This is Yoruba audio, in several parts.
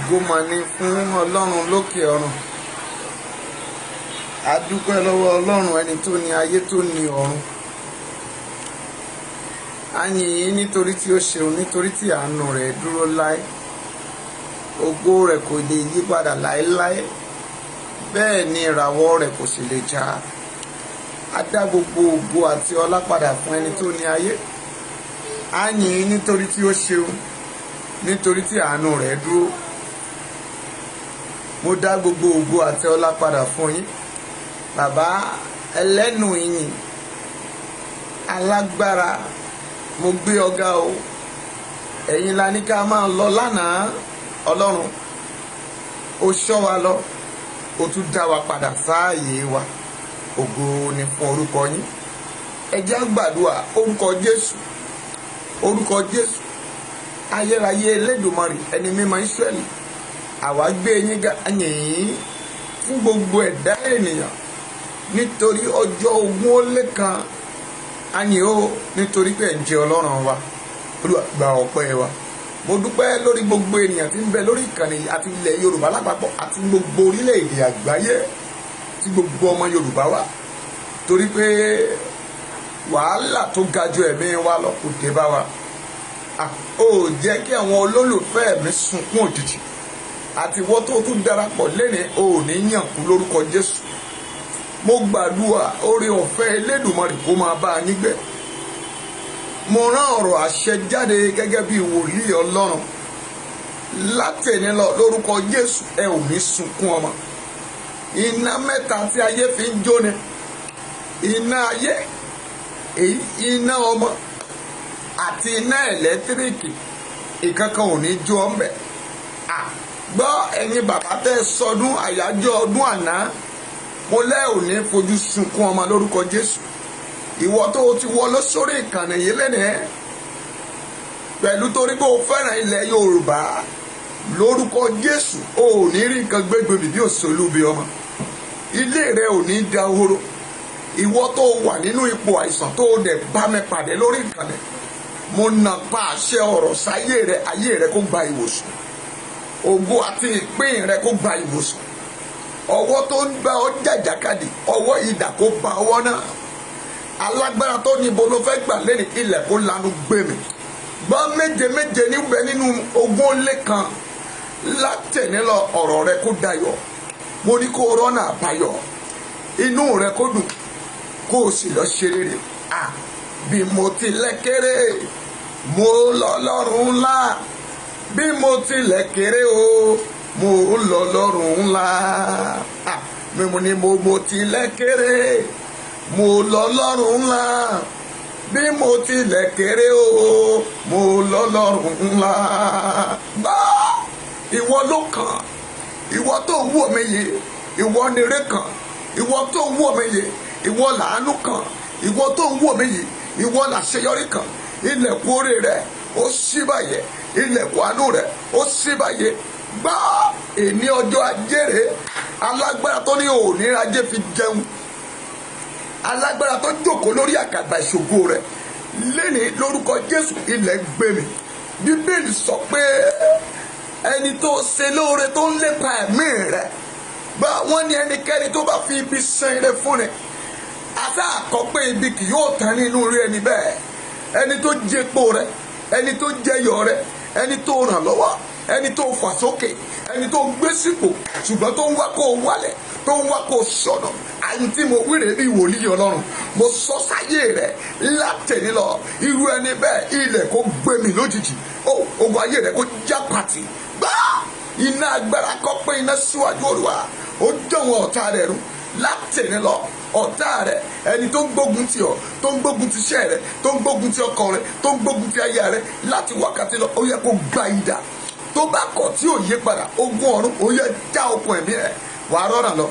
ògo mà ní fún ọlọ́run lókè ọ̀run. A dúpẹ́ lọ́wọ́ ọlọ́run ẹni tó ní ayé tó ní ọ̀run. A yìn ín nítorí tí ó ṣeun, nítorí tí àánú rẹ̀ dúró láé. Ògo rẹ̀ kò lè yí padà láéláé, bẹ́ẹ̀ ni ìràwọ̀ rẹ̀ kò sì lè já. A dá gbogbo ògo àti ọlá padà fún ẹni tó ní ayé. A yìn ín nítorí tí ó ṣeun, nítorí tí àánú rẹ̀ dúró. Mo dá gbogbo ògo àti ọlá padà fún yín, bàbá ẹlẹ́nu ìyìn alágbára. Mo gbé ọ̀gá o, ẹ̀yin la ní ká máa lọ lánàá. Ọlọ́run ó ṣọ́ wa lọ, ó tún dá wa padà sáàyè wa. Ògo ni fún orúkọ yín. Ẹ jẹ́ á gbàdúrà orúkọ Jésù, orúkọ Jésù ayérayé Elédùmarè ẹni mímọ́ Ísírẹ́lì. Àwa gbé yín ga, yìn fún gbogbo ẹ̀dá ènìyàn nítorí ọjọ́ 21 a yìn ó nítorí pé ẹ̀ ń jẹ́ Ọlọ́run wa. Olúwa gba ọpẹ́ wa. Mo dúpẹ́ lórí gbogbo ènìyàn tí ń bẹ lórí ìkànnì àti ilẹ̀ Yorùbá lápapọ̀ àti gbogbo orílẹ̀-èdè àgbáyé tí gbogbo ọmọ Yorùbá wà, torí pé wàhálà tó ga ju ẹ̀mí wa lọ kò dé bá wa. Ó jẹ́ kí àwọn olólùfẹ́ mi sunkún òjijì, àti wọ́n tó tún darapọ̀ lẹ́ni ò ní yàn kú lórúkọ Jésù. Mo gbàdúrà oore ọ̀fẹ́ Elédùmarè kó máa bá yín gbé. Mo rán ọ̀rọ̀ àṣẹ jáde gẹ́gẹ́ bí wòlíì Ọlọ́run látẹ̀ní lọ lórúkọ Jésù. Ẹ ò ní sunkún ọmọ. Iná mẹ́ta tí ayé fi ń jóni, iná ayé, iná ọmọ àti iná ẹ̀lẹ́tíríkì, ìkankan ò ní jó ọmọ. Gbọ́ ẹ̀yin bàbá tẹ́ sọdún àyájọ́ ọdún àná, mo lẹ́ ò ní fojú sunkún ọmọ lórúkọ Jésù. Ìwọ tó ti wọ lọ sórí ìkànnì yìí lẹ́nìí pẹ̀lú torí pé o fẹ́ràn ilẹ̀ Yorùbá, lórúkọ Jésù o ò ní rí nǹkan gbégbé bí òṣèlúbi ọmọ. Ilé rẹ ò ní dahoro. Ìwọ tó wà nínú ipò àìsàn tó dẹ̀ bá mi pàdé lórí ìkànnì, mo nà pa àṣẹ ọ̀rọ̀ sáyé rẹ, ayé rẹ kó gba ìwòsàn. Ògo àti ìpín rẹ kó gba ìwòsàn. Ọwọ́ tó ń gbá ọ jàjàkadì, ọwọ́ idà kó ba ọwọ́ náà. Alágbára tó ní ibo ló fẹ́ gbà lẹ́nu, ilẹ̀ kó lanu gbé mi. Gbọ́ méje méje níbẹ̀ nínú 21 látẹ̀ní lọ ọ̀rọ̀ rẹ kó dayọ̀. Mo ní kó rọ́nà àbáyọ, inú rẹ kó dùn, kó o sì lọ ṣe rere. Bí mo tilẹ̀ kéré, mo lọ́lọ́run ńlá. Bí mo tilẹ̀ kéré o, mo lọ́lọ́run ńlá. Mímu ni mo tilẹ̀ kéré, mo lọ́lọ́run ńlá. Bí mo tilẹ̀ kéré o, mo lọ́lọ́run ńlá. Bá ìwọ ló kàn, ìwọ tó wù mí yìí, ìwọ nire kàn, ìwọ tó wù mí yìí, ìwọ làánú kàn, ìwọ tó wù mí yìí, ìwọ làṣeyọrí kàn. Ilẹ̀kùn oore rẹ ó ṣí báyẹn, ilẹ̀kùn àánú rẹ ó ṣí báyẹn. Gbá èní ọjọ́ ajé rẹ, alágbára tó ní òní ajé fi jẹun, alágbára tó jókòó lórí àkàbà ìṣògo rẹ lẹ́ni lórúkọ Jésù. Ilẹ̀ gbé mi. Bíbélì sọ pé ẹni tó ṣe lóore tó ń lépa ẹ̀mí rẹ, bá wọ́n ní ẹnikẹ́ni tó bá fi ibi san ire fún ni, àti àkọ́pẹ́ ibi kì yóò tán nínú rí ẹni bẹ́ẹ̀. Ẹni tó jẹpo rẹ, ẹni tó jẹyọ rẹ, ẹni tó ràn lọ́wọ́, ẹni tó fà sókè, ẹni tó gbé sípò ṣùgbọ́n tó ń wá kó wálẹ̀, tó ń wá kó sọ̀nà. Àyìn tí mo wíre bí wòlíì Ọlọ́run, mo sọ sáyé rẹ látẹ̀ní lọ, irú ẹni bẹ́ẹ̀ ilẹ̀ kó gbé mi lójijì. Ogun ayé rẹ kó já pàtì. Gbá iná agbára kọ́ pé iná síwájú Olúwa, ó dánwò ọ̀tá rẹ̀ rú látẹ̀ní lọ. Ọ̀tá rẹ̀, ẹni tó ń gbógun ti ọ, tó ń gbógun ti iṣẹ́ rẹ, tó ń gbógun ti ọkọ rẹ, tó ń gbógun ti aya rẹ, láti wákàtí lọ ó yẹ kó gba idà. Tó bá kọ̀ tí ò yé padà, ogun ọ̀run ó yẹ já okùn ẹ̀mí ẹ̀. Wà á rọ́nà lọ,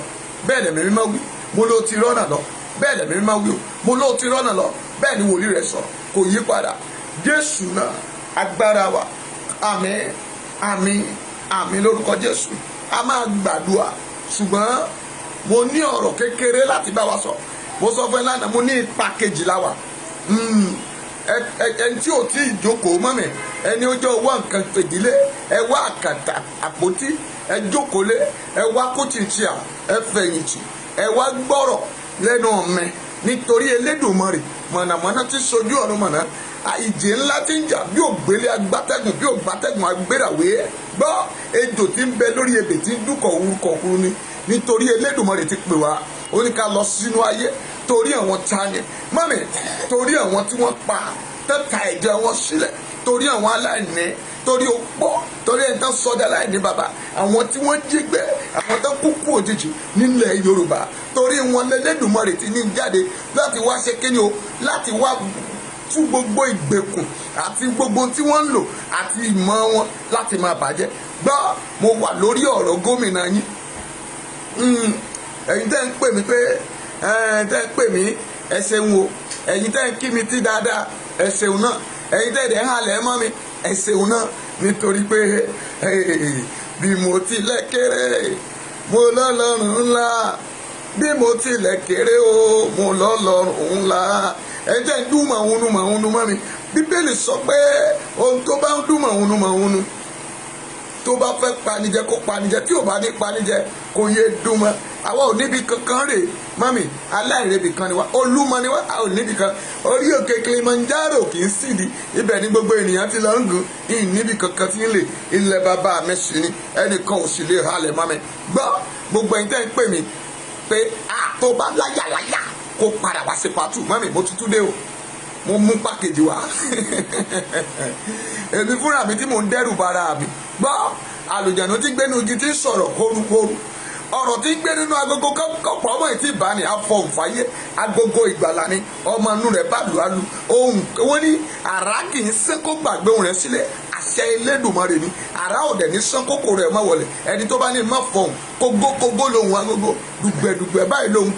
bẹ́ẹ̀ lẹ̀mí mímọ́ wí, mo ló ti rọ́nà lọ, bẹ́ẹ̀ lẹ̀mí mímọ́ wí o, mo ló ti rọ́nà lọ, bẹ́ẹ̀ ni wòlíì rẹ̀ sọ̀rọ̀, kò yí padà. Jésù náà agbára wa. Àmín, àmín, àmín lórúkọ Jésù. A máa gbàdúrà, ṣùgbọ́n mo ní ọ̀rọ̀ kékeré láti bá wa sọ. Mo sọ fún ẹ lánàá, mo ní ipa kejìlá wa. ẹni tí ò tí ì jókòó mọ́mì ẹni ó jẹ́ owó nǹkan fìdílé ẹ wá àkàtà àpótí ẹ jókòólé ẹ wá kùtìtìà ẹ fẹ̀yìntì ẹ wá gbọ́rọ̀ lẹ́nu ọ̀mẹ nítorí Elédùmarè mọ̀nàmọ́ná tí sojú ọ̀run mọ̀nà ìjì ńlá tí ń jà bí ògbélé agbátẹ́gùn bí ògbátẹ́gùn agbérawé gbọ́ ejò tí ń bẹ lórí ebè tí ń dúkọ̀ òwúrúkọ̀ ni nítorí Elédùmarè ti pè wá ó ní ká lọ sínú ayé torí àwọn tani mọ́mì torí àwọn tí wọ́n pa tẹ́ta ẹ̀jẹ̀ wọn sílẹ̀ torí àwọn aláìní torí opó torí ẹni tó sọdá aláìní bàbá àwọn tí wọ́n jí gbé àwọn tó kúkú òjijì nílẹ̀ Yorùbá torí wọn l'Ẹlẹ́dùmarè ti ní jáde láti wá ṣe kíni o láti wá tú gbogbo ìgbèkùn àti gbogbo tí wọ́n ń lò àti ìmọ̀ wọn láti máa bàjẹ́ gbọ́ mo wà lórí ọ̀rọ̀ gómìnà yín ẹ̀yin tẹ́ ń pè mí pé tẹ́ ń pè mí ẹ ṣeun o ẹ̀yin tẹ́ ń kí mi tí dáadáa ẹ ṣeun náà ẹ̀yin tẹ́ dẹ̀ ń halẹ̀ mọ́ mi ẹ ṣeun náà nítorí pé bí mo tilẹ̀ kéré mo lọ́lọ́run ńlá bí mo tilẹ̀ kéré o mo lọ́lọ́run ńlá ẹ̀yin tẹ́ ń dún màwúnú mọ́ mi Bíbélì sọ pé ohun tó bá ń dún màwúnú tó bá fẹ́ panijẹ kó panijẹ tí ò bá ní panijẹ kò yé dùn mọ́ àwa ò níbi kankan rè mami aláìrèbì kan ni wá Olúmọ ni wá a ò níbi kan orí òkè Kilimanjaro kì í sídi ibẹ̀ ni gbogbo ènìyàn ti lọ ń gùn ìyìn níbi kankan tí ń lè ilẹ̀ bàbá mi sí ni ẹnìkan ò sì lè halẹ̀ mọ́ mi gbọ́ gbogbo ẹ̀yin tẹ́ ń pè mí pé tó bá láyàláyà kó padà wá sí pàtó mami mo tutù dé o mo mú pákéjì wá èmi fúnra mi tí mò ń dẹ́rù bara mi gbọ́ àlùjànnú tí gbénu igi tí ń sọ̀rọ̀ kórókóró ọ̀rọ̀ tí ń gbé nínú agogo kọ́pọ̀ ọmọ ìtì ìbáni afọ̀nfàyè agogo ìgbàlà ni ọmọ inú rẹ̀ bá lù á lu ohun wọ́n ní àrá kì í sẹ́ kó gbàgbé ohun rẹ̀ sílẹ̀ àṣẹ Elédùmarè ni àrá ọ̀dẹ̀ ní sán kókó rẹ̀ má wọlé ẹni tó bá ní má fọ̀hún kógókógó lòun agogo dùgbẹ̀dùgbẹ̀ báyìí lòun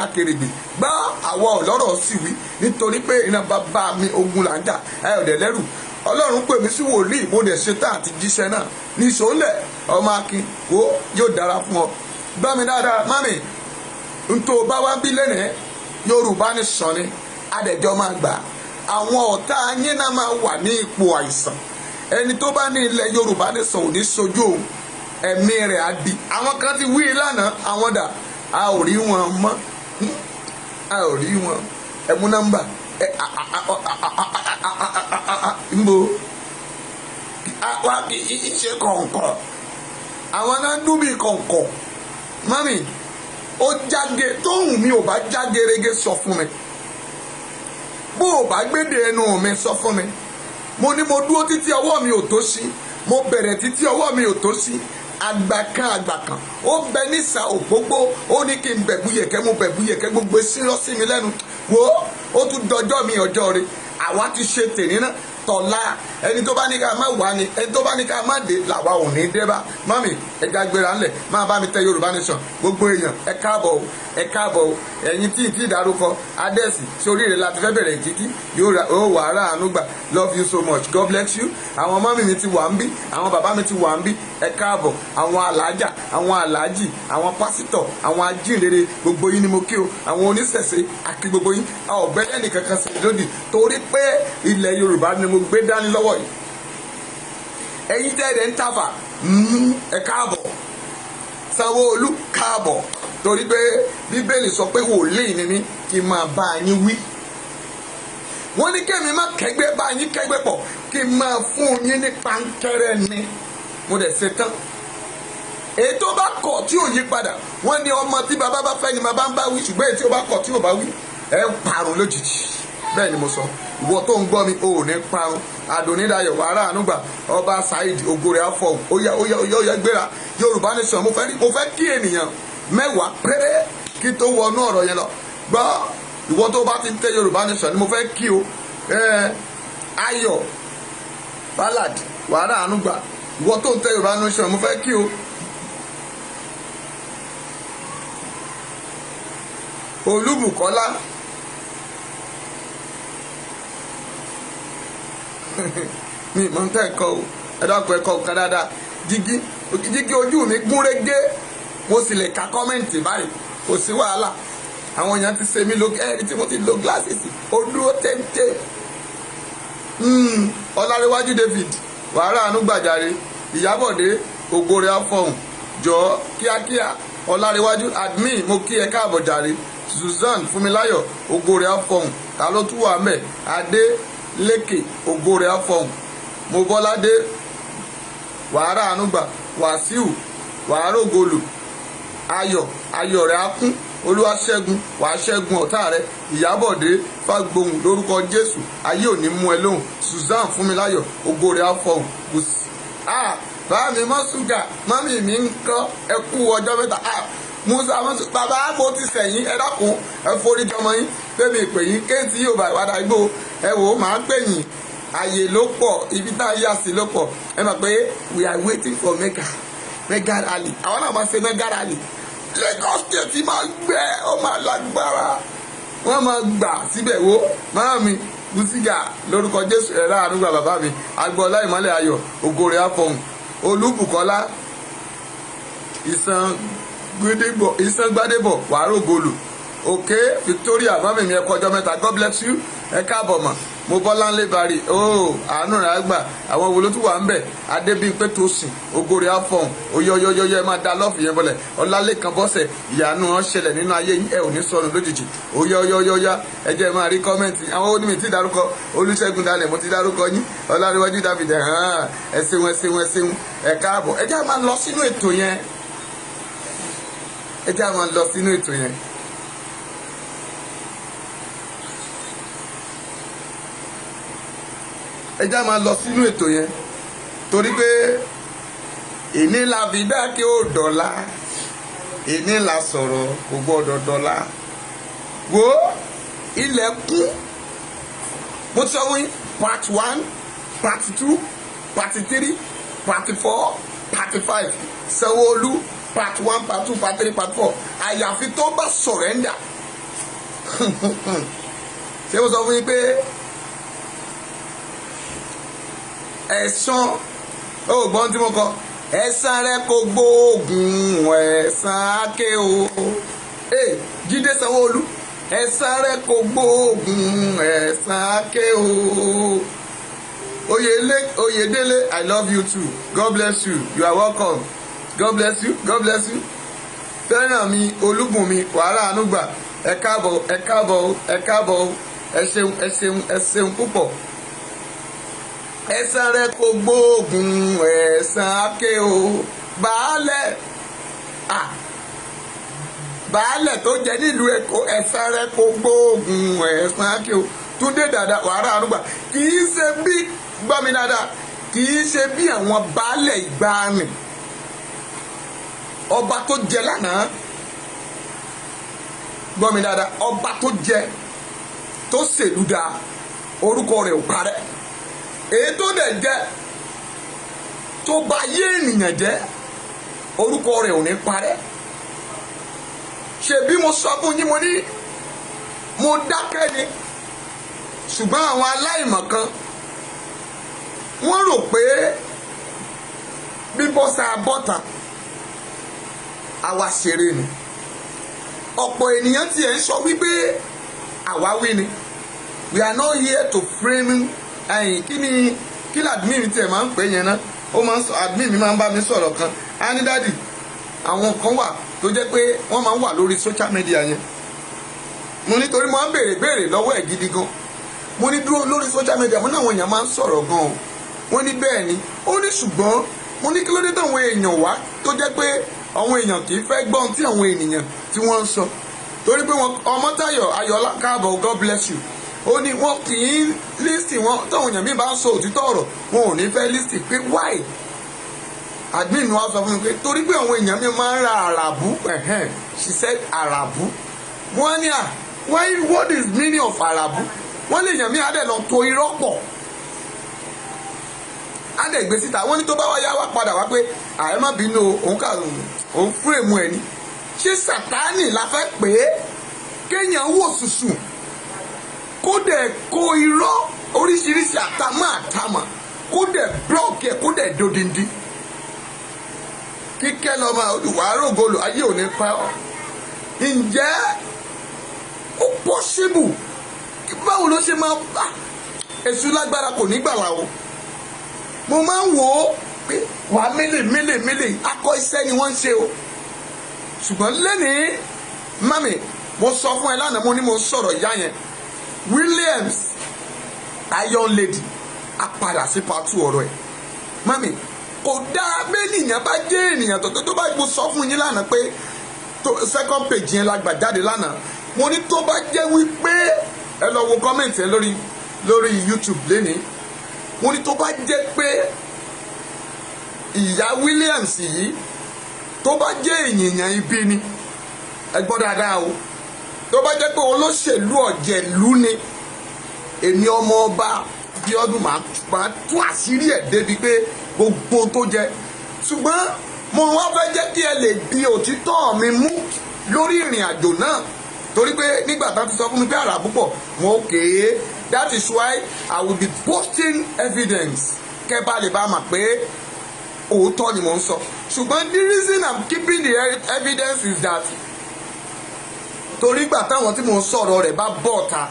akèrègbè gbá àwọ̀ ọ̀lọ́rọ̀ sì wí nítorí pé iná bàbá mi ogun là ń jà ẹ ọ̀dẹ̀ lẹ́rù Ọlọ́run pè mí sí wòlíì mo dẹ̀ ṣetán àti jíṣẹ́ náà ní ìṣòlẹ̀ ọmọ akin wo yóò dára fún ọ gbọ́ mi dáadáa mami ntò bá wá bí lẹ́nìí Yorùbá ní sàn ni adẹ̀jọ́ máa gbà àwọn ọ̀tá yín náà máa wà ní ipò àìsàn ẹni tó bá ní ilẹ̀ Yorùbá ní sàn ò ní sojú òun ẹ̀mí rẹ̀ á di àwọn kan ti wí lánàá àwọn dà a ò rí wọn mọ́ a ò rí wọn ẹ̀mú nọ́mbà mbo wa kì í ṣe kọ̀ǹkọ̀ àwọn náà dún bí kọ̀ǹkọ̀ mami ó jáge tóhùn mi ò bá jágerege sọ fún mi bó o bá gbéde ẹnu mi sọ fún mi mo ní mo dúró títí ọwọ́ mi ò tó sí mo bẹ̀rẹ̀ títí ọwọ́ mi ò tó sí àgbà kan ó bẹ nísà ògbógbó ó ní kí n bẹ̀bú yẹ̀kẹ́ mo bẹ̀bú yẹ̀kẹ́ gbogbo sí lọ sí mi lẹ́nu wo ó tún dọjọ́ mi ọjọ́ rẹ̀ àwa ti ṣe tèmi náà tọ̀la ẹni tó bá ní ká má wà ní ẹni tó bá ní ká má dé làwa ò ní dé bá mami ẹja gbéra ńlẹ̀ máa bá mi tẹ Yorùbá Nation gbogbo èèyàn ẹ káàbọ̀ o ẹ káàbọ̀ o ẹ̀yin tí ì dárúkọ adẹ́sì sórí rẹ̀ láti fẹ́ bẹ̀rẹ̀ kíkí yóò wà á ráàánú gbà love you so much God bless you àwọn mọ́mì mi ti wà ń bí àwọn bàbá mi ti wà ń bí ẹ káàbọ̀ àwọn alájà àwọn aláàjì àwọn pásítọ̀ àwọn ajínrere gbogbo yín ni mo kí o àwọn oníṣẹ̀ṣe àkí gbogbo yín ọ̀bẹ ẹnì kankan sì lódì torí pé ilẹ̀ Yorùbá ni mo gbé dání lọ́wọ́ yìí ẹ̀yin tẹ́ẹ̀dẹ̀ ń tàfà ẹ káàbọ̀ Sanwó-Olú káàbọ̀ torí pé Bíbélì sọ pé wòlíì ni mí kí n máa bá yín wí wọ́n ní kẹ́mi má kẹ́gbẹ́ bá yín kẹ́gbẹ́ pọ̀ kí n máa fún yín ní pankẹ́rẹ́ ni mo dẹ̀ ṣe tán èyí tó bá kọ̀ tí ò yí padà wọ́n ní ọmọ tí bàbá bá fẹ́ ni bàbá ń bá wí ṣùgbọ́n èyí tí ó bá kọ̀ tí ò bá wí ẹ parun lójijì bẹ́ẹ̀ ni mo sọ ìwọ tó ń gbọ́ mi ò ní parun Adonidayọ̀ wàrà ànúgbà ọba Saheed ògòrè afọ óyá gbéra Yorùbá Nation mo fẹ́ kí ènìyàn mẹ́wàá péré kí tó wọnú ọ̀rọ̀ yẹn lọ gbọ́ ìwọ tó bá ti ń tẹ Yorùbá Nation ni mo fẹ́ kí o Ayọ̀ Ballad wàrà ànúgbà ìwọ tó ń tẹ Yorùbá Nation mo fẹ́ kí o Olúbùkọ́lá mi mọ̀ ń tẹ́ ẹ̀kọ́ o ẹ̀dọ́kọ̀ ẹ̀kọ́ kan dáadáa jígí ojú mi gún régé mo sì lè ka kọ́mẹ́ǹtì báyìí kò sí wàhálà àwọn èèyàn ti ṣe mí lo ẹ̀rí tí mo ti lo gíláàsì ó dúró téńté Ọlárẹ̀wájú David wàhálà àánú gbàjáre. Ìyábọ̀dé ògo rẹ̀ á fọhùn jọ̀ọ́ kíákíá. Ọlárẹ̀wájú admin mo kí ẹ káàbọ̀ jàre. Susan Fúnmiláyọ̀ ògo rẹ̀ á fọhùn. Ta ló tún wà mẹ́? Adélékè ògo rẹ̀ á fọhùn. Mobọ́ládé wàhálà àánú gbà. Wàsíù wàhálà ògolù. Ayọ̀ rẹ̀ á kún. Olúwaṣẹ́gun wàá ṣẹ́gun ọ̀tá rẹ̀. Ìyábọ̀dé Fágbohùn lórúkọ Jésù ayé ò ní mú ẹ lóhùn. Susan Fúnmiláyọ̀ ògo rẹ̀ á fọhùn. Bá mi mọ́ ṣúgà mọ́mì mi ń kọ́ ẹ kú ọjọ́ mẹ́ta. Musa mọ́sù bàbá mo ti sẹ̀yìn ẹ dákun ẹ forí jọmọ yín bẹ́ẹ̀mi ìpè yín kéèntì yóò bá ìwádà igbó ẹ wò ó máa ń pè yín àyè ló pọ̀ ibi tá a yà sí ló pọ̀ ẹ mọ̀ pé we are waiting for mega rally àwọn náà máa ṣe mega rally Lagos State máa gbẹ ó máa lágbára wọ́n máa gbà síbẹ̀ wo máa mi Bùsígà lórúkọ Jésù ẹ̀rọ àánúgbà bàbá mi Agboola Ìmọ́lẹ̀ Ayọ̀ ògo rẹ̀ á fọhùn. Olúbùkọ́lá Ìsàn Gbádébọ̀ wàárò gòlù òkè Victoria mọ́mí mi ẹ kú ọjọ́ mẹ́ta God bless you ẹ káàbọ̀ mọ̀. Mo Bọ́láńlé Bari àánú rẹ̀ á gbà àwọn wo ló tún wà ń bẹ̀ Adébímpé Tósìn ògo rẹ̀ á fọhùn oyọyọyọyọ ẹ máa da lọ́ọ̀fù yẹn bọ́lẹ̀ Ọlálékan Bọ́sẹ̀ ìyanu wọn ṣẹlẹ̀ nínú ayé yín ẹ ò ní sọnù lójijì oyọyọyọyọ ẹ jẹ́ máa rí kọ́mẹ́ǹtì àwọn onímì tí dárúkọ Olúṣẹ́gun Dalẹ̀ mo ti dárúkọ yín Ọlárẹ̀wájú David ẹ ṣeun ẹ káàbọ̀ ẹ jẹ́ máa lọ sínú ètò yẹn torí pé ìní la fi dá kí ó dọ̀la ìní la sọ̀rọ̀ kò gbọ́dọ̀ dọ̀la wo ilẹ̀ kún mo ti sọ wọ́n part 1 part 2 part 3 part 4 part 5 Sanwó-Olú part 1 part 2 part 3 part 4 àyàfi tó bá sọ̀rẹ́ndà ṣé mo sọ fún yín pé ẹ̀san gbọ́n tí mo kọ ẹ̀san rẹ kò gbóògùn ẹ̀san àké o Jídé Sanwó-Olú ẹ̀san rẹ kò gbóògùn ẹ̀san àké o Oyèdélé I love you too God bless you you are welcome God bless you Fẹ́rànmi Olúbùnmi wàhálà ànúgbà ẹ káàbọ̀ ẹ ṣeun púpọ̀. Ẹ̀san rẹ kò gbóògùn ẹ̀san àké o baálẹ̀ tó jẹ nílùú Èkó ẹ̀san rẹ kò gbóògùn ẹ̀san àké o Túndé Dàda wàhálà ànúgbà kì í ṣe bí gbọ́ mi dáadáa kì í ṣe bí àwọn baálẹ̀ ìgbàanì ọba tó jẹ lánàá gbọ́ mi dáadáa ọba tó jẹ tó ṣèlú dáa orúkọ rẹ̀ ò parẹ́ èyí tó dẹ̀ jẹ́ tó bá yé ènìyàn jẹ́ orúkọ rẹ̀ ò ní parẹ́ ṣe bí mo sọ fún yín mo dákẹ́ ni ṣùgbọ́n àwọn aláìmọ̀kan wọ́n rò pé bíbọ́sà bọ́tà àwa ṣeré ni ọ̀pọ̀ ènìyàn tiẹ̀ ń sọ wípé àwa wí ni we are not here to frame kí admin tiẹ̀ máa ń pè yẹn náà ó máa ń sọ admin mi máa ń bá mi sọ̀rọ̀ kan á ní dádì àwọn kan wà tó jẹ́ pé wọ́n máa ń wà lórí social media yẹn mo nítorí mo máa ń béèrè lọ́wọ́ ẹ̀ gidi gan mo ní dúró lórí social media mo ní àwọn èèyàn máa ń sọ̀rọ̀ gan o wọ́n ní bẹ́ẹ̀ ni ó ní ṣùgbọ́n mo ní kí ló dé táwọn èèyàn wá tó jẹ́ pé àwọn èèyàn kì í fẹ́ gbọ́n tí àwọn ènìyàn tí wọ́n ń sọ torí pé Ọmọ́táyọ̀ Ayọ̀lá káàbọ̀ God bless you ó ní wọn kì í lísì wọn táwọn èèyàn mi bá ń sọ òtítọ́ ọ̀rọ̀ wọn ò ní fẹ́ lísì pé why admin wa sọ fún mi pé torí pé àwọn èèyàn mi máa ń ra àràbù she said àràbù wọ́n ní why what is meaning of àràbù wọ́n lè yàn mí adẹ̀ lọ to irọ́ pọ̀ adẹ̀ gbé síta wọ́n ní tó bá wá yá wá padà wá pé ààrẹ má bínú òun fúrèmù ẹ̀ ni ṣé Sátánì la fẹ́ pè é kéèyàn wò sùsù kó dẹ̀ kó irọ́ oríṣiríṣi àtàmà kó dẹ̀ blọ́ọ̀kì ẹ̀ kó dẹ̀ dodindi kíkẹ́ lọ́mọ wàárò gòlò ayé ò ní pa ọ́ ǹjẹ́ ó pọ́síbù báwo ló ṣe máa èṣù lágbára kò ní gbàlà o. Mo máa ń wò ó pé wà mélè akọ iṣẹ́ ni wọ́n ń ṣe o. Ṣùgbọ́n lẹ́nìí mami mo sọ fún ẹ lánàá mo ní mo sọ̀rọ̀ ìyá yẹn Williams Iron Lady a padà sí part 2 ọ̀rọ̀ ẹ̀. Mami kò dáa bẹ́ẹ̀nìyàn bá jẹ́ ènìyàn tó bá mo sọ fún yín lánàá pé second page yẹn la gbà jáde lánàá mo ní tó bá jẹ́ wípé ẹ lọ wo comment ẹ lórí YouTube lénìí mo ní tó bá jẹ́ pé ìyá Williams yìí tó bá jẹ́ ènìyàn ibi ni ẹ gbọ́ dáadáa o tó bá jẹ́ pé olóṣèlú ọ̀jẹ̀lú ni èmi ọmọ ọba bí ọdún máa tú àṣírí ẹ̀ débi pé gbogbo tó jẹ ṣùgbọ́n mo wá fẹ́ jẹ́ kí ẹ lè di òtítọ́ mi mú lórí ìrìn àjò náà torí pé nígbà tá a ti sọ fún mi pé àrà púpọ̀ mo kéé that is why I will be posting evidence kẹ́ bá lè bá mà pé òótọ́ ni mò ń sọ ṣùgbọ́n the reason I'm keeping the evidence is that torí gbà táwọn tí mò ń sọ̀rọ̀ rẹ̀ bá bọ̀ ta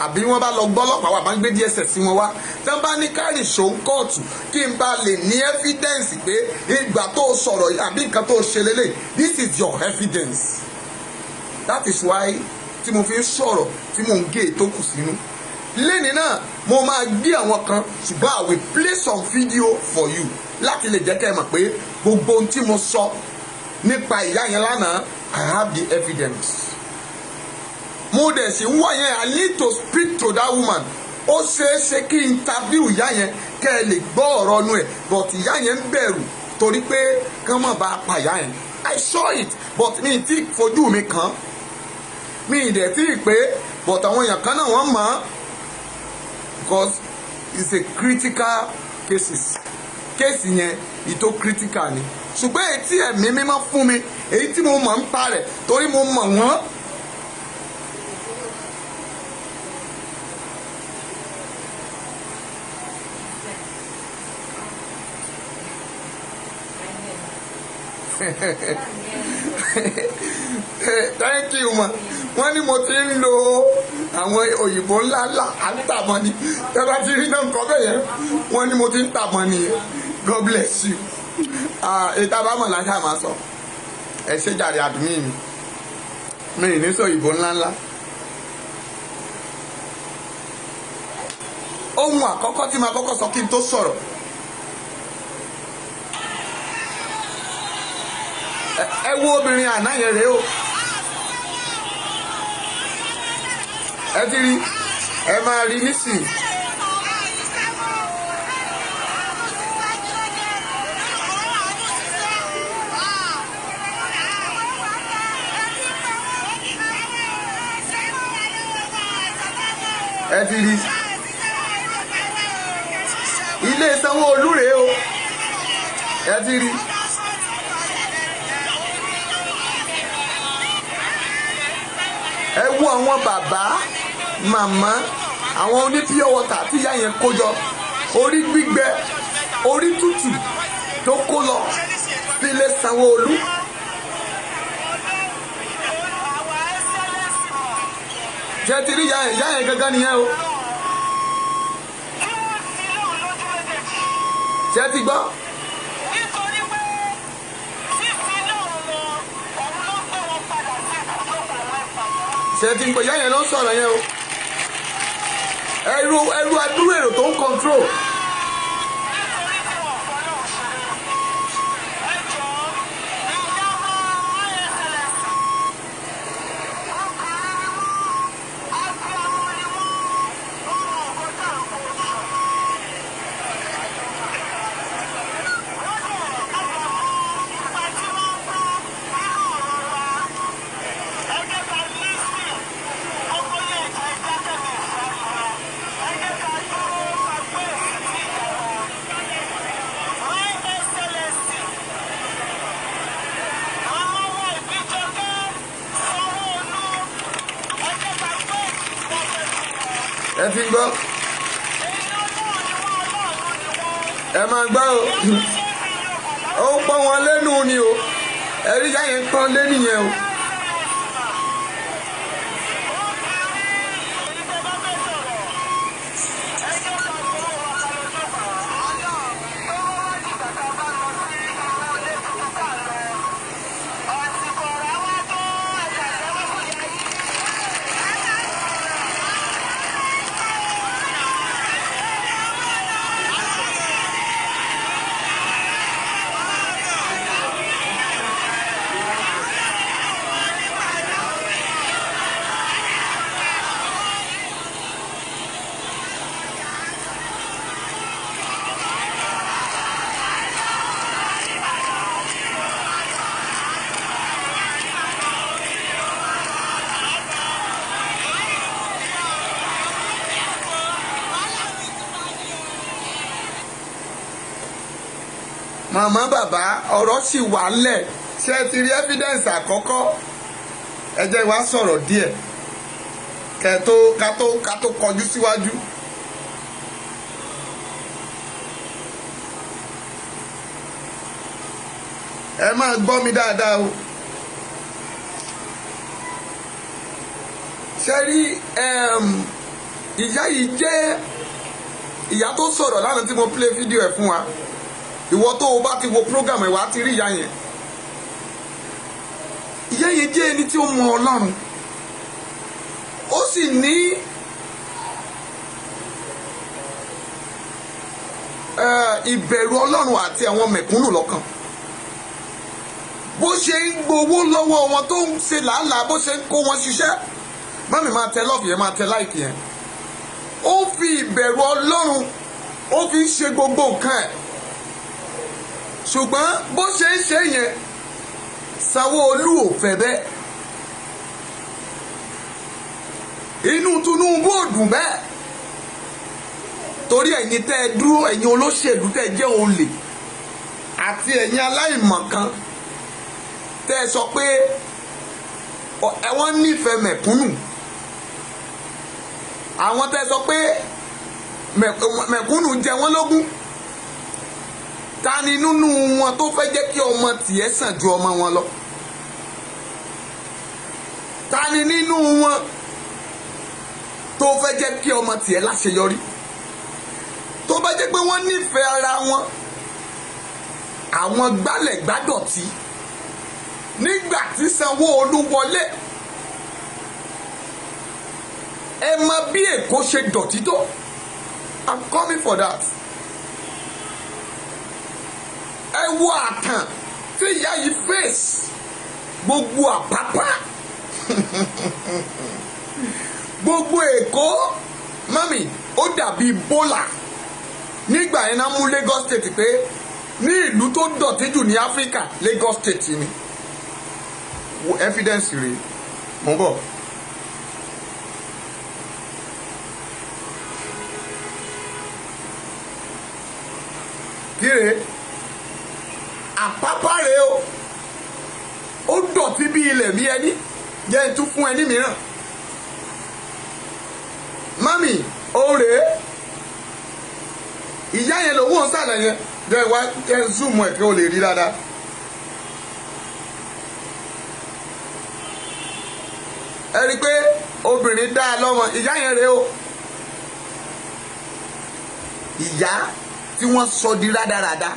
àbí wọ́n bá lọ gbọ́ ọlọ́pàá wà bá ń gbé DSS sí wọn wá tí wọ́n bá ní káàrí ṣó ń kóòtù kí n bá lè ní evidence pé ìgbà tó sọ̀rọ̀ àbí nǹkan tó ṣe lélẹ̀ this is your evidence that is why tí mo fi ń sọ̀rọ̀ tí mo ń gé ètò kù sínú lẹ́ni náà mo máa gbé àwọn kan ṣùgbọ́n I will play some video for you láti lè jẹ́ kẹ́ ẹ mọ̀ pé gbogbo ohun tí mo sọ nípa ìyá yẹn lánàá I have the evidence. Mo dẹ̀ sí ń wọ̀ yẹn I need to speak to that woman ó ṣeé ṣe kí n interview ìyá yẹn kẹ́ ẹ lè gbọ́ ọ̀rọ̀ ọnu ẹ̀ but ìyá yẹn ń bẹ̀rù torí pé kán mọ̀ bá pa ìyá yẹn I saw it but mi ti fojú mi kàn mi dẹ̀ tí ì pé but àwọn èèyàn kan náà wọ́n mọ̀ ọ́ because it's a critical cases kéèsì yẹn ìtò critical ni ṣùgbọ́n èyí tí ẹ̀mí mímọ́ fún mi èyí tí mo mọ̀ ń pa rẹ̀ torí mo mọ̀ wọ́n. Thank you ma wọ́n ní mo ti ń lo àwọn òyìnbó ńláńlá àtàmọ́ ni tẹ́lá ti rí náà nǹkan bẹ́ẹ̀ yẹn wọ́n ní mo ti ń tàmọ́ ni God bless you ètò àbámọ̀ láṣà máa sọ ẹ ṣe jàre àdúmí mi ní sọ òyìnbó ńláńlá. Ohun àkọ́kọ́ tí màá kọ́kọ́ sọ kí n tó sọ̀rọ̀ ẹ wo obìnrin àná yẹn rèé o ẹ ti rí ẹ máa rí nísìnyí. ẹ ti rí ilé Sanwó-Olú rèé o ẹ ti rí. Ẹ wo àwọn bàbá màmá àwọn oní pure water tí ìyá yẹn kó jọ orí gbígbẹ orí tútù tó kó lọ sílé Sanwó-Olú. Ṣé ti rí ìyá yẹn gangan nìyẹn o ṣé ti gbọ́. Ṣé ti ń pè yá yẹn ló ń sọ̀rọ̀ yẹn o ẹrú adúrú èrò tó ń control. Ẹ ti gbọ́ ẹ máa gbọ́ o ó pọ́n wọn lẹ́nu ni o ẹ̀rí ìyá yẹn pọ́n lé nìyẹn o. màmá bàbá ọ̀rọ̀ sì wà lẹ̀ ṣé ti rí evidence àkọ́kọ́ ẹ jẹ́ wá sọ̀rọ̀ díẹ̀ ká tó kọjú síwájú. ẹ máa gbọ́ mi dáadáa o. ṣe rí ìyá yìí jẹ́ ìyá tó sọ̀rọ̀ lánàá tí mo play fídíò ẹ̀ fún wa. Ìwọ tó o bá ti wo program ẹ̀ wá ti rí ìyá yẹn. Ìyá yẹn jẹ́ ẹni tí ó mọ Ọlọ́run. Ó sì ní ìbẹ̀rù Ọlọ́run àti àwọn mẹ̀kúnnù lọ́kàn. Bó ṣe ń gbowó lọ́wọ́ wọn tó ń ṣe làálàá bó ṣe ń kó wọn ṣiṣẹ́. Mọ́mì máa tẹ lọ́ọ̀fù yẹn máa tẹ láìkì yẹn. Ó fi ìbẹ̀rù Ọlọ́run ó fi ń ṣe gbogbo nǹkan ẹ̀. Ṣùgbọ́n bó ṣe ń ṣe yẹn Sanwó-Olú ò fẹ́ bẹ́ẹ̀. Inú Tinubu ò dùn bẹ́ẹ̀. Torí ẹ̀yin tẹ́ ẹ dúró ẹ̀yin olóṣèlú tẹ́ ẹ jẹ́ olè àti ẹ̀yin aláìmọ̀kan tẹ́ ẹ sọ pé wọ́n nífẹ̀ẹ́ mẹ̀kúnnù. Àwọn tẹ́ ẹ sọ pé mẹ̀kúnnù jẹ wọ́n lógún. Ta ni nínú wọn tó fẹ́ jẹ́ kí ọmọ tiẹ̀ sàn ju ọmọ wọn lọ? Ta ni nínú wọn tó fẹ́ jẹ́ kí ọmọ tiẹ̀ láṣeyọrí? Tó bá jẹ́ pé wọ́n nífẹ̀ẹ́ ara wọn, àwọn gbálẹ̀ gbádọ̀tí nígbà tí Sanwó-Olú wọlé, ẹ mọ bí Èkó ṣe dọ̀tí tó. I'm coming for that. Ẹ wo àtàn tí ìyá yìí face gbogbo Àpápá gbogbo Èkó mami ó dàbí bólà. Nígbà yẹn náà mú Lagos State pé ní ìlú tó dọ̀tí jù ní Áfíríkà Lagos State ni. Wo evidence rèé mo bọ̀. Kíre Àpápá rèé o, ó dọ̀tí bí ilẹ̀ bí ẹni jẹ́ n tún fún ẹni mìíràn. Mami ó rèé ìyá yẹn lówó ń sàlẹ̀ yẹn jẹ́ wá jẹ́ zoom ẹ̀ kí o lè rí dáadáa. Ẹ rí i pé obìnrin dá a lọ́mọ ìyá yẹn rèé o. Ìyá tí wọ́n sọ di rádaràda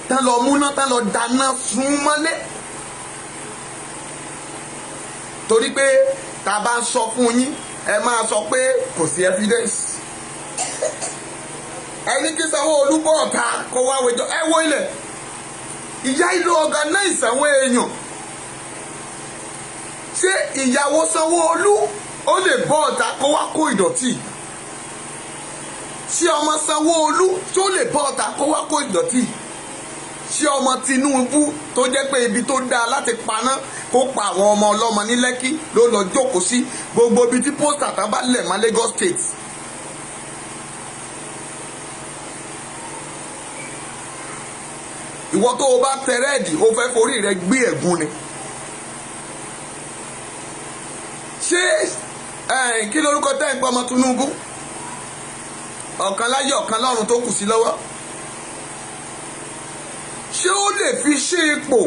tán lọ múná tán lọ dáná sun mọ́lé. Torí pé tá a bá ń sọ fún yín ẹ máa sọ pé kò sí evidence. Ẹni kí Sanwó-Olú bọ̀ ọ̀tá kó wá wẹjọ́ ẹ wo ilẹ̀. Ìyá ìlú organize àwọn èèyàn. Ṣé ìyàwó Sanwó-Olú ó lè bọ̀ ọ̀tá kó wá kó ìdọ̀tí? Ṣé ọmọ Sanwó-Olú tó lè bọ̀ ọ̀tá kó wá kó ìdọ̀tí? Ṣé ọmọ Tinubu tó jẹ́ pé ibi tó dáa láti paná kó pa àwọn ọmọ ọlọ́mọ ní Lẹ́kí ló lọ jókòó sí gbogbo ibi tí pósítà tán bá lẹ̀ mọ́ Lagos State? Ìwọ tó o bá tẹ rẹ́ẹ̀dì o fẹ́ forí rẹ gbé ẹ̀gún ni. Ṣé kí lórúkọ tẹ́ ń pọ́ ọmọ Tinubu? Ọ̀kan láyé ọ̀kan lọ́run tó kù sí lọ́wọ́. Ṣé ó lè fi ṣe ipò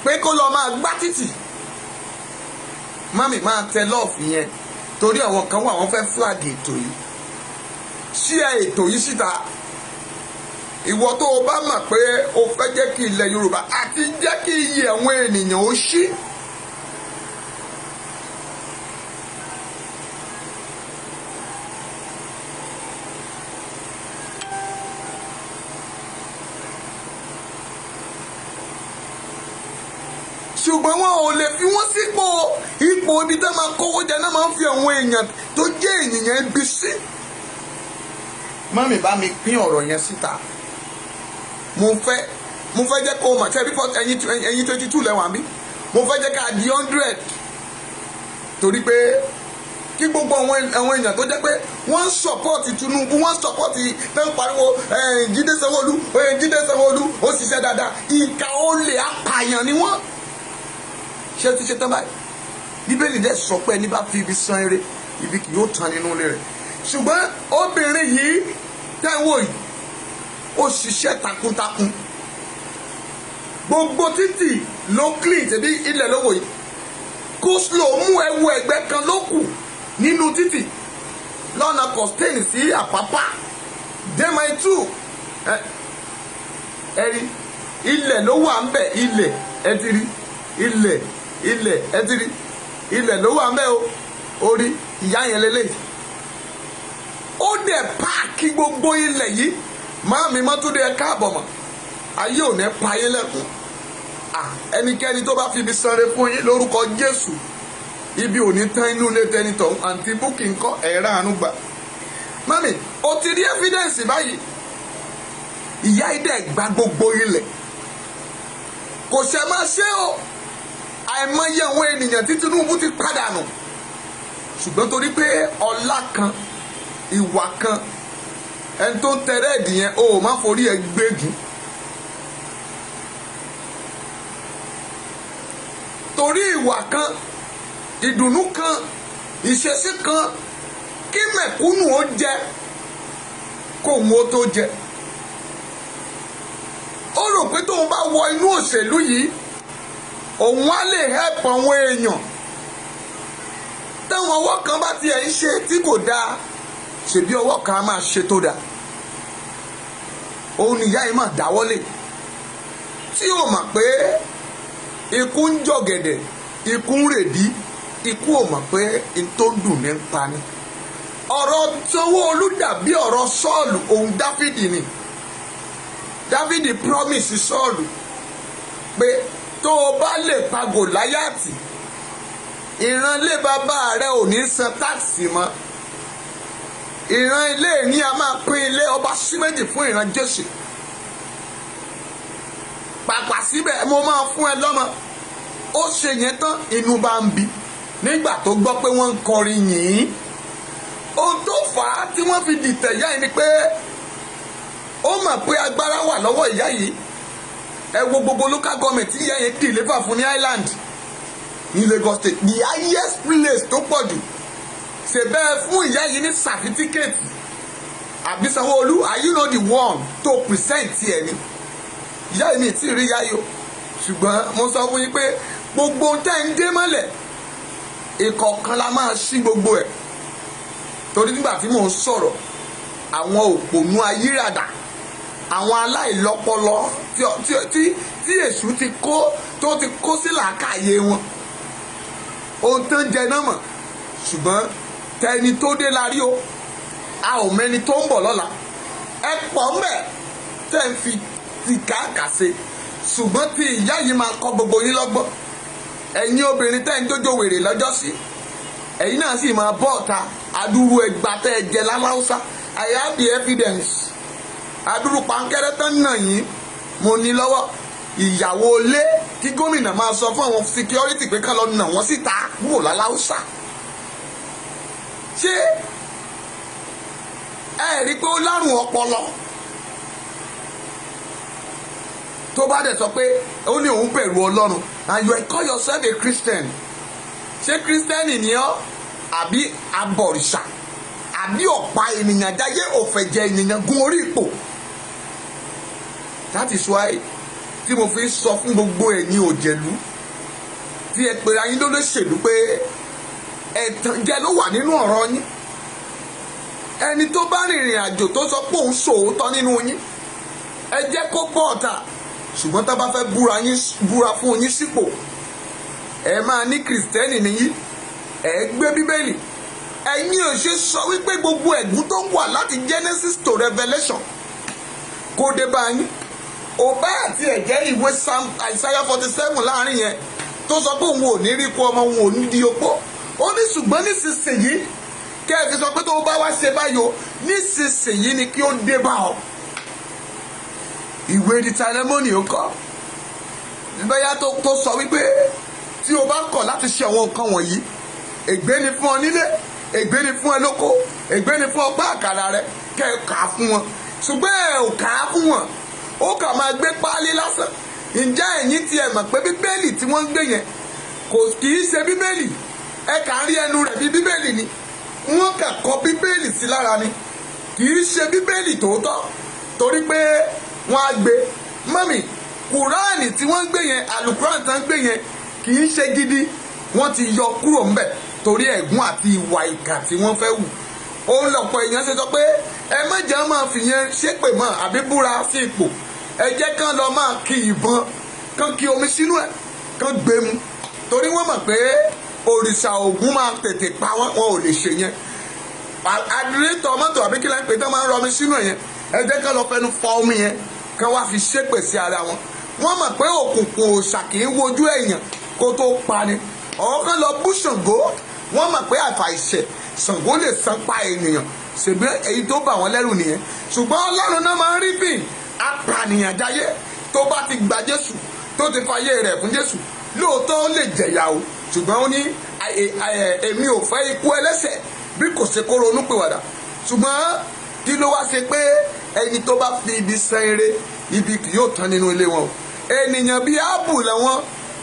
pé kó lọ máa gbá títì? Mami máa tẹ lọ́ọ̀fù yẹn torí àwọn kan wà wọ́n fẹ́ flag ètò yìí. Ṣí ẹ ètò yìí síta. Ìwọ tó o bá mọ̀ pé o fẹ́ jẹ́ kí ilẹ̀ Yorùbá àti jẹ́ kí iye àwọn ènìyàn ó ṣí. Ṣùgbọ́n wọn ò lè fi wọ́n sípò ipò ibi tó máa kówó jẹ náà máa ń fi àwọn èèyàn tó jẹ́ ènìyàn ibi sí. Mami bá mi pín ọ̀rọ̀ yẹn síta. Mo fẹ́ jẹ́ kó o mọ̀ ṣe bí ẹ̀yin 22 lẹ́wọ̀n bí. Mo fẹ́ jẹ́ ká di 100 torí pé kí gbogbo àwọn èèyàn tó jẹ́ pé wọ́n ń sọ̀pọ̀tì Tinubu, wọ́n ń sọ̀pọ̀tì tẹ́ ń pariwo Jídé Sanwó-Olú ó ṣiṣẹ́ dáadáa, ìka olè apààyàn ni wọ́n. ṣé ti ṣe tán báyìí? Bíbélì dẹ̀ sọ pé ẹni bá fi ibi san ire, ibi kì yóò tán nínú ilé rẹ̀. ṣùgbọ́n obìnrin yìí tẹ́ ń wò yìí ó ṣiṣẹ́ takuntakun, gbogbo títì ló clean, tẹ̀bí ilẹ̀ lówó yìí. Go-slow mú ẹwu ẹgbẹ́ kan ló kù nínú títì lọ́nà Costain sí Àpápá Dẹ́màì 2 ẹ̀rí ilẹ̀ ló wà ń bẹ̀, ilẹ̀ ẹ ti rí, ilẹ̀ ẹ ti rí, ilẹ̀ ló wà ń bẹ̀ o, orí ìyá yẹn lélẹ̀. ó dẹ̀ páàkì gbogbo ilẹ̀ yìí. Máàmí Mọ́túndé ẹ káàbọ̀ mọ́, ayé ò ní pa ayé lẹ́kùn. Ẹnikẹ́ni tó bá fi ibi sanre fún yín lórúkọ Jésù, ibi ò ní tán inú ilé tẹni tọ̀hún. Àǹtí Búkì ńkọ́ ẹ̀rá àánú gbà. Mami, o ti rí evidence báyìí. Ìyá idẹ̀ gba gbogbo ilẹ̀, kò ṣe máa ṣe o. Àìmọye àwọn ènìyàn tí Tinubu ti pàdánù, ṣùgbọ́n torí pé ọlá kan, ìwà kan, ẹni tó ń tẹrẹ ẹ̀dìyẹn o má forí ẹ gbégun. Torí ìwà kan, ìdùnnú kan, ìṣesí kan, kí mẹ̀kúnnù ó jẹ kóun ó tó jẹ. Ó rò pé tóun bá wọ inú òṣèlú yìí òun á lè help àwọn èèyàn. Táwọn ọwọ́ kan bá tiẹ̀ ń ṣe tí kò dáa, ṣèbí ọwọ́ kan á máa ṣe tó dáa. Òun nìyá yìí máa dáwọ́lé tí ó mọ̀ pé ikú ń jọ̀gẹ̀dẹ̀, ikú ń rèdí, ikú ò mọ̀ pé n tó ń dùn ní ń pa ni. Ọ̀rọ̀ Sanwó-Olú dàbí ọ̀rọ̀ Sọ́ọ̀lù òun Dáfídì ni. Dáfídì promise Sọ́ọ̀lù pé tó o bá lè pa Gòláyátì, ìran ilé bàbá rẹ ò ní san táàsì mọ́. Ìran ilé ní a máa pín ilé ọba sí méjì fún ìran Jésù. Pàpà síbẹ̀ mo máa fún ẹ lọ́mọ. Ó ṣe yẹn tán, inú bá ń bí nígbà tó gbọ́ pé wọ́n ń kọrin yìí. Ohun tó fà á tí wọ́n fi dìtẹ̀ ìyá yìí ni pé ó mọ̀ pé agbára wà lọ́wọ́ ìyá yìí. Ẹ wo gbogbo local government tí ìyá yẹn deliver fún ní Island ní Lagos State, the highest place tó pọ̀ jù. Ṣe bẹ́ẹ̀ fún ìyá yìí ní certificate. Àbí Sanwó-Olú, are you not the one to present ẹ ni? Ìyá yìí mi ti rí ìyá yìí o, ṣùgbọ́n mo sọ fún yín pé gbogbo ohun tẹ́ ń dé mọ́lẹ̀ ìkọ̀ọ̀kan la máa ṣí gbogbo ẹ̀. Torí nígbà tí mò ń sọ̀rọ̀, àwọn òpònú ayírádà, àwọn aláìlọ́pọlọ tí èṣù ti kó sí làákàyè wọn, ohun tó ń jẹ náà mọ̀. Ṣùgbọ́n tẹni tó dé la rí o, a ò mẹ́ni tó ń bọ̀ lọ́la. Ẹ pọ̀ mẹ́ tẹ́ ń fi ti káàkà ṣe, ṣùgbọ́n tí ìyá yìí máa kọ́ gbogbo yín lọ́gbọ́n. Ẹ̀yin obìnrin tẹ́ ń jójó wèrè lọ́jọ́ sí, ẹ̀yin náà sì máa bọ́ ọ̀ta adúrú ẹgbà tẹ́ ẹ jẹ láláúsá. I have the evidence. Adúrú pankẹ́rẹ́ tán nà yín mo ní lọ́wọ́. Ìyàwó ilé kí gómìnà máa sọ fún àwọn security pé ká lọ nà wọ́n síta kúrò láláúsá. Ṣé ẹ rí i pé ó lárùn ọpọlọ? Tó bá dẹ̀ sọ pé ó ní òun bẹ̀rù Ọlọ́run, and you call yourself a Christian. Ṣé Kírísítẹ́nì ni ọ́ àbí abọ̀rìṣà àbí ọ̀pá ènìyàn jáyé òfẹ̀jẹ̀ ènìyàn gun orí ipò? That is why tí mo fi sọ fún gbogbo ẹ̀yin òjẹ̀lú tí ẹ pèrè ayín ló lè ṣèlú pé ẹ̀tànjẹ ló wà nínú ọ̀rọ̀ yín. Ẹni tó bá rìnrìn àjò tó sọ pé òun ṣòótọ́ nínú yín, ẹ jẹ́ kó bọ́ ọ̀tà. Ṣùgbọ́n tá a bá fẹ́ búra fún yín sípò, ẹ máa ní Kìrìsìtẹ́nì nìyí, ẹ gbé Bíbélì. Ẹ̀yin ò ṣe sọ wípé gbogbo ẹ̀gún tó wà láti Genesis to Revelation kó dé bá yín. Ọba àti ẹ̀jẹ̀ ìwé Psalm Isaiah 47 láàrin yẹn tó sọ pé òun ò ní rí kú ọmọ, òun ò ní di opó. Ó ní ṣùgbọ́n nísinsìnyí kẹ́ ẹ fi sọ pé tó bá wá ṣe báyò, nísinsìnyí ni kí ó dé bá ọ. Ìwé Deuteronomy ó kọ́ bẹ́yà tó sọ wípé tí o bá kọ̀ láti ṣe àwọn nǹkan wọ̀nyí, ègbé ni fún ọ nílé, ègbé ni fún ẹ lóko, ègbé ni fún ọgbà àkàrà rẹ, kẹ́ ẹ kà á fún wọn. Ṣùgbọ́n ẹ ò kà á fún wọn, ó kà máa gbé páálí lásán. Ǹjẹ́ ẹ̀yin ti ẹ̀ mọ̀ pé bíbélì tí wọ́n ń gbé yẹn kì í ṣe bíbélì? Ẹ kà ń rí ẹnu rẹ̀ bí bíbélì ni. Wọ́n kà kọ bíbélì sí lára ni, kì í ṣe bíbélì tòótọ́, torí pé wọ́n á gbé. Mọ́mì, kùránì tí wọ́n ń gbé yẹn, àlùkùránì tí wọ́n ń gbé yẹn kì í ṣe gidi. Wọ́n ti yọ kúrò ńbẹ̀ torí ẹ̀gún àti ìwà ìkà tí wọ́n fẹ́ wù. Òun lọ̀pọ̀ èèyàn ṣe sọ pé ẹ má jẹ́ máa fi yẹn ṣépè mọ́ àbí búra sí ipò. Ẹ jẹ́ kán lọ máa ki ìbọn, kán ki omi sínú ẹ̀, kán gbé mu. Torí wọ́n mọ̀ pé òrìṣà Ògún máa tètè pa wọ́n, wọn ò lè ṣe yẹn. Àdìrẹ́tọ̀ mọ́tò àbí kí láń pè tán máa ń rọmi sínú yẹn. Ẹ jẹ́ kán lọ fẹnu fọ omi yẹn, kán wá fi ṣépè sí ara wọn. Wọ́n mọ̀ pé òkùnkùn òòṣà kì í wojú èèyàn kó tó pani. Ọ̀hún kan lọ bú Ṣàngó, wọ́n mọ̀ pé àfàìṣẹ̀ Ṣàngó lè san pa ènìyàn. Ṣèbí èyí tó bà wọ́n lẹ́rù nìyẹn. Ṣùgbọ́n Ọlọ́run náà máa ń rí bíi apànìyàn jáyé. Tó bá ti gba Jésù, tó ti fayé rẹ̀ fún Jésù, lóòótọ́ ó lè jẹ̀yà o. Ṣùgbọ́n ó ní èmi ò fẹ́ ikú ẹlẹ́ṣẹ̀ bí kò ṣe kó ronú pìwàdà. Ṣùgbọ́n kí ló wá ṣe pé ẹni tó bá fi ibi san ire, ibi kì yóò tán nínú ilé wọn o. Ènìyàn bíi Ábù làwọn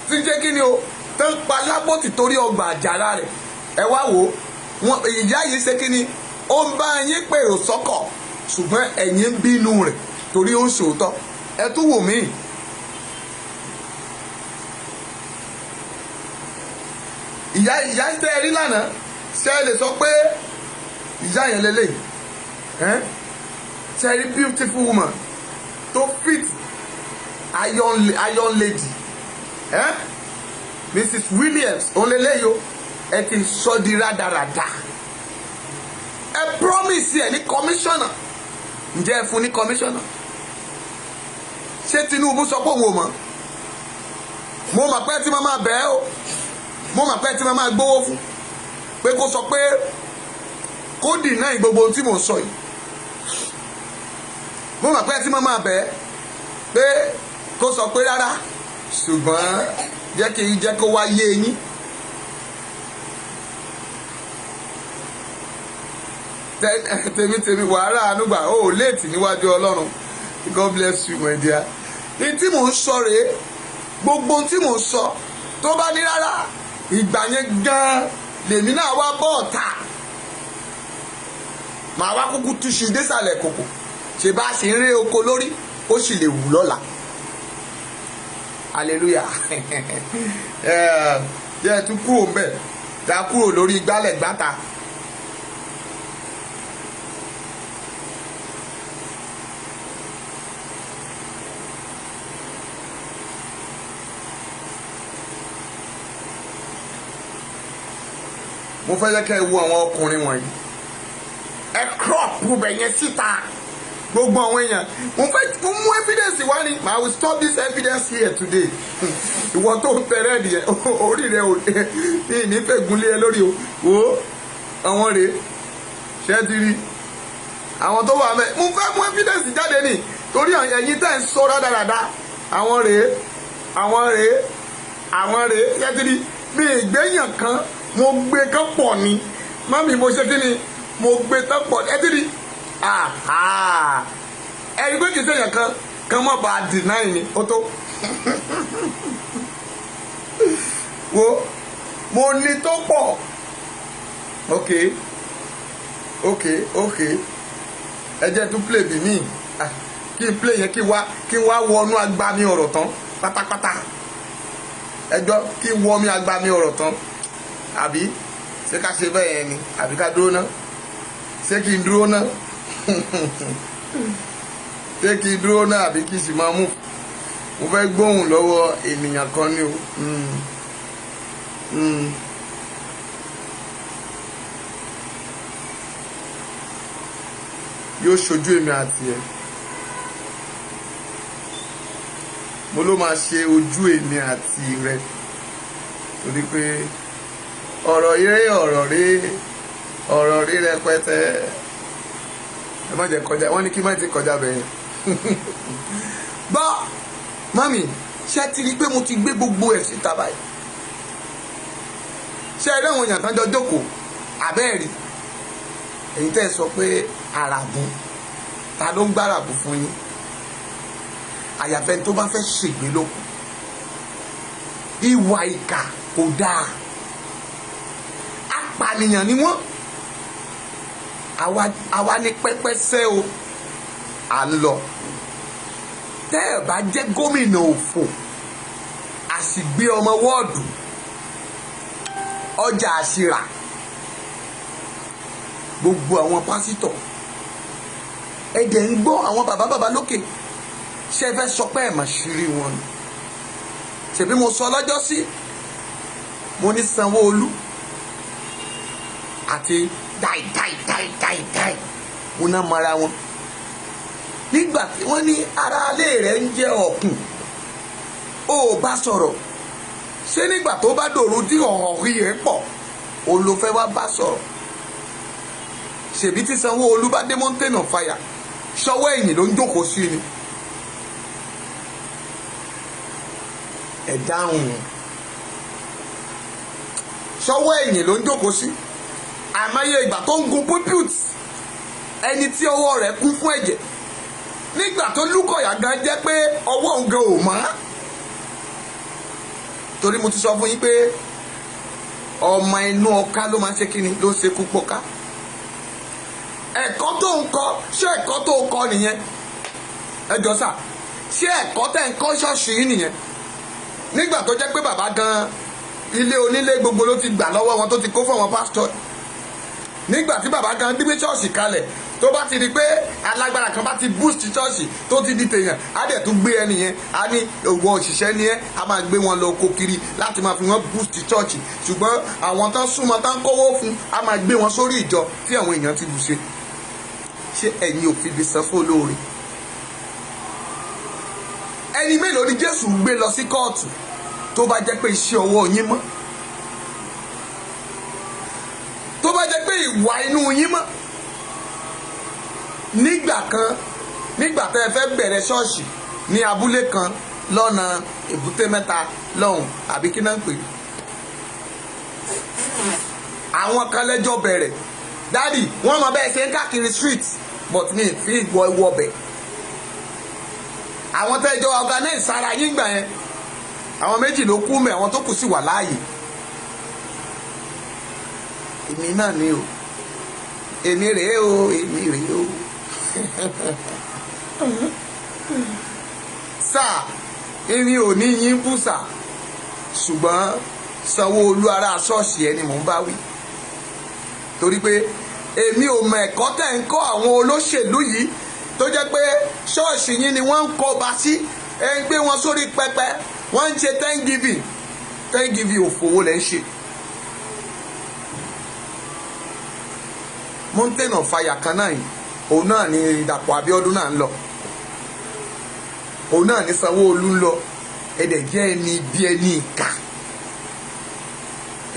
tí ń jẹ́ kí ni o, tó ń pa Nábótì torí ọgbà àjàrà rẹ̀. Ẹ wá wò ó, ìyá yìí ṣe kí ni, ó ń bá yín pèrò sọ́kọ̀, ṣùgbọ́n ẹ̀yin ń bínú rẹ̀ torí ó ń ṣòótọ́. Ẹ tún wò mí. Ìyá tẹ́ ẹ rí lánàá, ṣé ẹ lè sọ pé ìyá yẹn lélẹ̀? Ṣé ẹ rí beautiful woman tó fit iron lady? Mrs. Williams òun lélẹ̀ yo, ẹ ti sọ di rádaràda. Ẹ promise ẹ ní commissioner. Ǹjẹ́ ẹ fún ní commissioner? Ṣé Tinubu sọ pé òun ò mọ̀? Mo mọ̀ pé tí mo máa bẹ̀ ẹ́ o, mo mọ̀ pé tí mo máa gbówó fún pé kó sọ pé kó deny gbogbo ohun tí mò ń sọ yìí. Mo mọ̀ pé tí mo máa bẹ̀ ẹ́ pé kó sọ pé rárá, ṣùgbọ́n jẹ́ kó wá yé yín. Tèmi wàhálà ànúgbà ó léètì níwájú Ọlọ́run. God bless you my dear. Ní tí mò ń sọ rèé, gbogbo ohun tí mò ń sọ tó bá ní rárá, ìgbà yẹn gan lèmi náà wá bọ́ ọ̀tá. Màá wá kúkú túṣu désàlẹ̀ kòkò. Ṣé bá ṣe ń ré oko lórí, ó sì lè wù lọ́la. Hallelujah. Jẹ́ tún kúrò ń bẹ̀, dá kúrò lórí gbálẹ̀ gbáta. Mo fẹ́ jẹ́ kẹ́ ẹ wo àwọn ọkùnrin wọ̀nyí. Ẹ crop bẹ̀ yẹn síta. Gbogbo àwọn èèyàn. Mo mú evidence wá ní. I will stop this evidence here today. Ìwọ tó ń tẹ̀rẹ̀ nìyẹn. Orí rẹ̀ ò ní ìnífẹ̀ẹ́ gúnlé ẹ lórí o. Wo àwọn rèé. Ṣé ti rí? Àwọn tó wà mẹ́. Mo fẹ́ mú evidence jáde ní. Torí ẹ̀yin tẹ́ ń sọ rádaràda. Àwọn rèé. Ṣé ti rí? Mi ìgbéyàn kan. Mo gbé kán pọ̀ ni. Mami mo ṣe kí ni? Mo gbé tán pọ̀. Ẹ ti rí? Ẹni pé kìí ṣèyàn kan mọ̀ bá deny ni ó tó. Wo mo ní tó pọ̀. Okay. Ẹ jẹ́ tún play bí mi. Kí n play yẹn kí n wá wọnú agbami ọ̀rọ̀ tán pátápátá. Ẹ jọ kí n wọ mi agbami ọ̀rọ̀ tán. Àbí ṣé ká ṣe bẹ́ẹ̀ yẹn ni àbí ká dúró ná? Ṣé kí n dúró ná? Ṣé kí n dúró ná àbí kí n sì máa mú? Mo fẹ́ gbóhùn lọ́wọ́ ènìyàn kan ni o. Yóò ṣojú èmi àti ẹ. Mo ló máa ṣe ojú èmi àti rẹ. Torí pé ọ̀rọ̀ rí rẹpẹtẹ. Ẹ má jẹ́ kọjá, wọ́n ní kí má ti kọjá bẹ̀yẹn. Bọ́ mami, ṣé ti rí pé mo ti gbé gbogbo ẹ̀ síta báyìí? Ṣé ẹ rí àwọn èèyàn tán jọ jókòó? Àbẹ́ẹ̀rí èyí tẹ́ ẹ sọ pé àràbùn, ta ló ń gbáràbùn fún yín? àyàfẹ́ tó bá fẹ́ ṣègbè lókun. Ìwà ìkà kò dáa, apànìyàn ni wọ́n. Àwa ní pẹ́pẹ́sẹ́ o, à ń lọ. Tẹ́ ẹ̀ bá jẹ́ gómìnà òfò, àsìgbé ọmọ wọ́ọ̀dù, ọjà àṣírà, gbogbo àwọn pásítọ̀ ẹ̀dẹ̀ ń gbọ́ àwọn bàbá lókè, ṣe fẹ́ sọ pé ẹ̀ mà ṣírí wọn ni. Ṣèbí mo sọ lọ́jọ́ sí, mo ní Sanwó-Olú àti dáì mo ná mara wọn. Nígbà tí wọ́n ní aráalé rẹ̀ ń jẹ́ ọ̀kùn, ó bá sọ̀rọ̀. Ṣé nígbà tó bá dòru tí ọ̀rí rẹ̀ pọ̀, òun ló fẹ́ wá bá sọ̀rọ̀? Ṣèbí tí Sanwó-Olú bá dé Mountain of Fire, ṣọwọ́ ẹ̀yìn ló ń jókòó sí ni. Ẹ dáhùn, ṣọwọ́ ẹ̀yìn ló ń jókòó sí. Àmọ́yé ìgbà tó ń gun pulpit, ẹni tí ọwọ́ rẹ̀ kún fún ẹ̀jẹ̀, nígbà tó Lúkọ̀yà gan jẹ́ pé ọwọ́ òun gan ò mọ́. Torí mo ti sọ fún yín pé ọmọ inú ọká ló máa ń ṣe kíni, ló ń ṣekú pọ̀ká. Ẹ̀kọ́ tó ń kọ́, ṣé ẹ̀kọ́ tó ń kọ́ nìyẹn? Ẹ jọ sà, ṣé ẹ̀kọ́ tẹ̀ ń kọ́ ṣọ́ọ̀ṣì yín nìyẹn? Nígbà tó jẹ́ pé bàbá gan ilé onílé gbogbo ló ti gbà lọ́wọ́ wọn, tó ti kó fún àwọn pásítọ̀. Nígbà tí bàbá gan gbé ṣọ́ọ̀ṣì kalẹ̀, tó bá ti di pé alágbára kan bá ti boost ṣọ́ọ̀ṣì tó ti di tèèyàn, á dẹ̀ tún gbé ẹni yẹn, á ní òwò òṣìṣẹ́ ni ẹ́, á máa gbé wọn lọ oko kiri láti máa fi wọn boost ṣọ́ọ̀ṣì. Ṣùgbọ́n àwọn tán súnmọ́ tán kówó fún, á máa gbé wọn sórí ìjọ tí àwọn èèyàn ti bù ṣe. Ṣé ẹ̀yin ò fi ibi san fún olóore? Ẹni mélòó ni Jésù gbé lọ sí kóòtù tó bá jẹ́ pé iṣẹ́ ọwọ́ yín mọ́? Tó bá jẹ́ pé ìwà inú yín mọ́? Nígbà kan, nígbà tẹ́ ẹ fẹ́ bẹ̀rẹ̀ ṣọ́ọ̀ṣì ní abúlé kan lọ́nà Èbúté Mẹ́ta lọ́hùn, àbí kí náà ń pè é, àwọn kan lẹ́jọ́ bẹ̀rẹ̀. Dádì, wọ́n mọ bẹ́ẹ̀ ṣe ń káàkiri street, but mi fi ìwọ ọbẹ̀. Àwọn tẹ́jọ́ organize sára yín gbà yẹn, àwọn méjì ló kú mẹ́, àwọn tó kù sì wà láàyè. Èmi náà ni o, èmi rèé o, èmi rèé o. Sáà, èmi ò ní yín bú sà, ṣùgbọ́n Sanwó-Olú ará ṣọ́ọ̀ṣì ẹni mò ń bá wí. Torí pé èmi ò mọ ẹ̀kọ́ tẹ̀ ń kọ́ àwọn olóṣèlú yìí, tó jẹ́ pé ṣọ́ọ̀ṣì yín ni wọ́n ń kọ́ bá sí, ẹ ń gbé wọn sórí pẹpẹ, wọ́n ń ṣe Thanksgiving òfòwò lẹ́ ń ṣe. Mountain of Fire kan náà yìí, òun náà ni Dàpọ̀ Abíọ́dún náà ń lọ, òun náà ni Sanwó-Olú ń lọ. Ẹ̀dẹ̀ jẹ́ ẹni bí ẹni ìkà.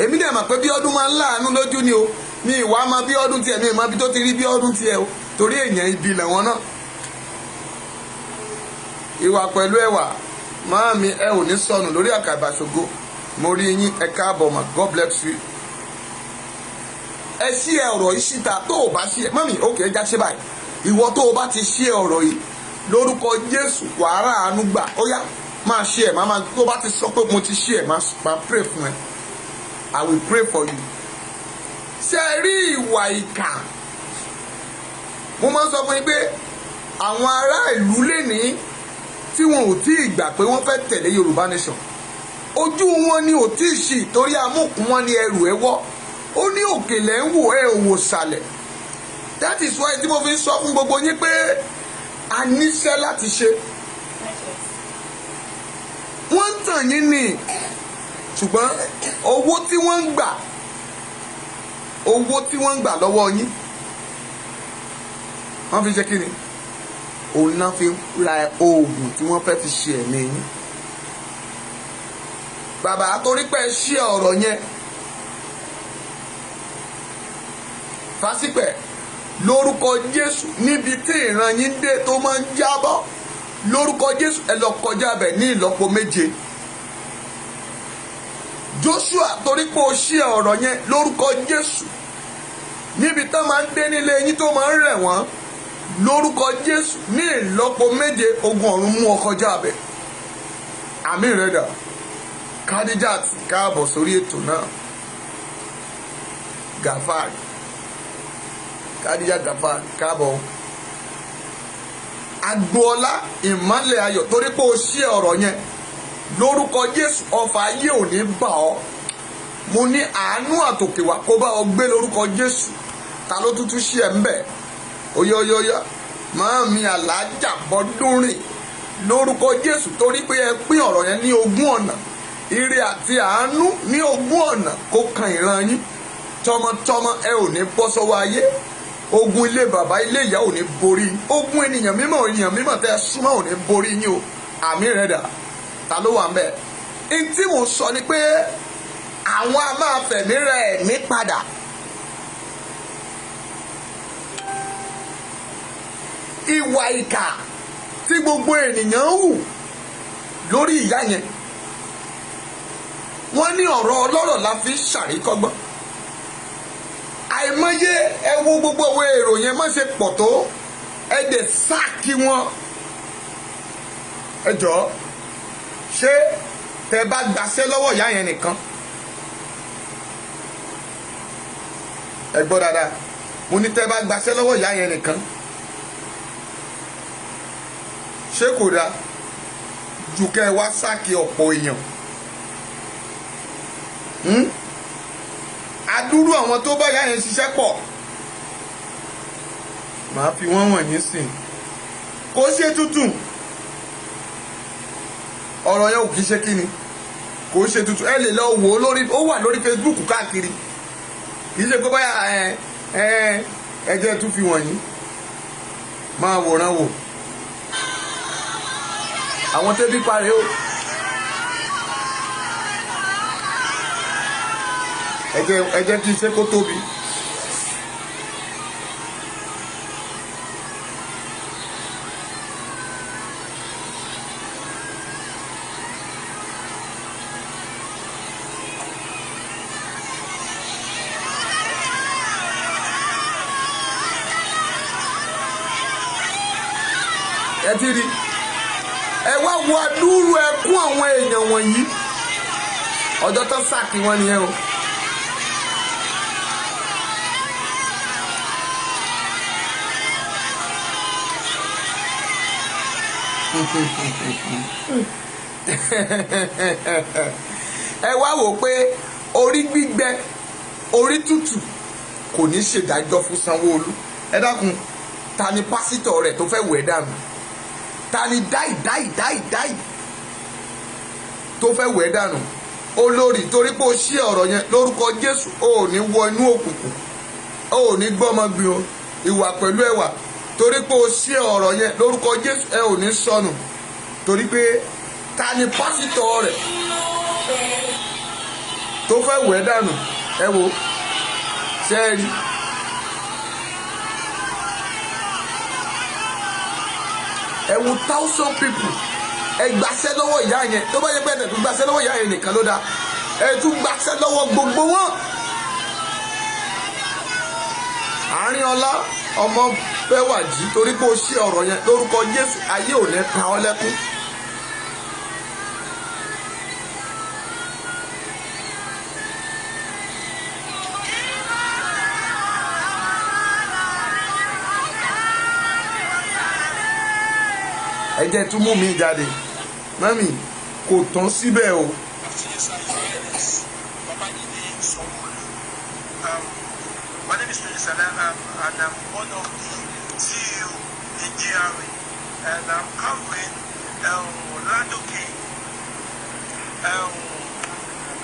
Èmi dẹ̀ mọ̀ pé Bíọ́dún máa ń láàánú lójú ni o, mi ìwà máa Bíọ́dún tiẹ̀, mi ìmọ̀ bí tó ti rí Bíọ́dún tiẹ̀ o, torí èèyàn ibi lẹ̀wọ̀n náà. Ìwà pẹ̀lú ẹwà, máàmi ẹ ò ní sọnù lórí àkàbà ṣògo. Mo rí yín, ẹ káàbọ̀ mà, God bless you. Ẹ ṣí ẹ ọ̀rọ̀ yìí síta, tó o bá ṣí ẹ, mọ́mì òkè ẹ já ṣe báyìí. Ìwọ tó o bá ti ṣí ẹ ọ̀rọ̀ yìí, lórúkọ Jésù wàá ráàánú gbà. Ó yá, máa ṣí ẹ, máa tó o bá ti sọ pé mo ti ṣí ẹ, máa pray fún ẹ. I will pray for you. Ṣé ẹ rí ìwà ìkà? Mo máa ń sọ fún yín pé àwọn ará ìlú lénìí tí wọn ò tí ì gbà pé wọ́n fẹ́ tẹ̀lé Yorùbá nation, ojú wọn ni ò tí ì ṣí, torí amúkùn wọn ni ẹrù ẹ wọ́. Ó ní òkèlè ń wò ẹ òwò sàlẹ̀. That is why tí mo fi ń sọ fún gbogbo yín pé a níṣẹ́ láti ṣe. Wọ́n ń tàn yín ni, ṣùgbọ́n owó tí wọ́n ń gbà lọ́wọ́ yín, wọ́n fi ṣe kí ni? Òun náà fi ra oògùn tí wọ́n fẹ́ fi ṣe ẹ̀mí yín. Bàbá torí pé ṣí ọ̀rọ̀ yẹn, Fásípẹ̀, lórúkọ Jésù, níbi tí ìran yín dé tó máa ń jábọ́, lórúkọ Jésù ẹ lọ kọjá bẹ̀ ní ìlọ́po 7. Joshua torí pé o ṣí ọ̀rọ̀ yẹn, lórúkọ Jésù níbi tán máa ń dé nílé yín tó máa ń rẹ̀ wọ́n lórúkọ Jésù ní ìlọ́po méje ogun ọ̀run mú ọ kọjá bẹ̀. àmì rẹ̀ dà. Khadijat káàbọ̀ sórí ètò náà. Gafari Khadijat Gafari káàbọ̀. Agboola ìmọ́lẹ̀ ayọ̀ torí pé o ṣí ọ̀rọ̀ yẹn lórúkọ Jésù ọfà ayé ò ní bà ọ́. Mo ní àánú àtòkèwà kó bá ọ gbé lórúkọ Jésù. Ta ló tútú ṣí ẹ̀ ń bẹ̀? Oyoyoya máa mi Àlàájà Bọ́dúnrìn lórúkọ Jésù torí pé ẹ pín ọ̀rọ̀ yẹn ní ogún ọ̀nà. Ire àti àánú ní ogún ọ̀nà kó kan ìran yín. Tọmọtọmọ ẹ ò ní bọ́ sọ́wọ́ ayé. Ogun ilé bàbá ilé ìyá ò ní borí. Ogun ènìyàn mímọ́ tẹ́ súnmọ́ ò ní borí yín o. àmì rẹ̀ dà. Ta ló wà ń bẹ̀? N tí mo sọ ni pé àwọn a máa fẹ̀mí rẹ̀ mí padà. Ìwà ìkà tí gbogbo ènìyàn ń hù lórí ìyá yẹn. Wọ́n ní ọ̀rọ̀ ọlọ́rọ̀ la fi ṣàríkọ́gbọ́n. Àìmọye ẹ wo gbogbo owó èrò yẹn má ṣe pọ̀ tó ẹ dẹ̀ sáàkì wọn. Ẹ jọ̀ọ́ ṣé tẹ bá gbaṣẹ́ lọ́wọ́ ìyá yẹn nìkan? Ẹ gbọ́ dáadáa, mo ní tẹ bá gbaṣẹ́ lọ́wọ́ ìyá yẹn nìkan. Ṣé kò dáa jù kẹ́ ẹ wá sáàkì ọ̀pọ̀ èèyàn? Adúrú àwọn tó bá ìyá yẹn ṣiṣẹ́ pọ̀. Màá fi wọ́n wọ̀nyí sìn. Kò ṣe tútù. Ọ̀rọ̀ yẹn ò kìí ṣe kíni. Kò ṣe tútù. Ẹ lè lọ wò ó lórí, ó wà lórí Facebook káàkiri. Kìí ṣe pé báyà ẹ jẹ́ tún fi wọ̀nyí. Máa wòran wò. Àwọn tẹ́bí parí o. Ẹ jẹ́ kí iṣẹ́ kó tóbi. Ẹ ti rí. Ẹ wá wo adúrú ẹkún àwọn èèyàn wọ̀nyí. Ọjọ́ tó sáàkì wọn nìyẹn o. Ẹ wá wò pé orí gbígbẹ orí tútù kò ní ṣèdájọ́ fún Sanwó-Olú. Ẹ dákun, ta ni pásítọ̀ rẹ̀ tó fẹ́ wẹ̀ dànù? Ta ni dáì tó fẹ́ wẹ̀ dànù? Olórí torí pé o ṣí ọ̀rọ̀ yẹn lórúkọ Jésù o ò ní wọ inú òkùnkùn, o ò ní gbọ́mọgbìn o. Ìwà pẹ̀lú ẹwà torí pé o ṣí ọ̀rọ̀ yẹn lórúkọ Jésù ẹ ò ní sọnù. Torí pé ta ni pásítọ̀ rẹ̀ tó fẹ́ wẹ̀ dànù? Ẹ wo ṣe é rí. Ẹ wo 1,000 people ẹ gbàṣẹ́ lọ́wọ́ ìyá yẹn. Tó bá yẹ pé ẹ̀ tún gbàṣẹ́ lọ́wọ́ ìyá yẹn nìkan ló dáa, ẹ tún gbàṣẹ́ lọ́wọ́ gbogbo wọn. Àrínọlá ọmọ Bẹ́wàjí torí pé o ṣí ọ̀rọ̀ yẹn lórúkọ Jésù ayé ò ní pa ọ́ lẹ́kún. Ẹ jẹ́ tún mú mi jáde. Mami, kò tán síbẹ̀ o. My name is Tony Salah, and I'm one of the CEO in GRA, and I'm covering Ladoke,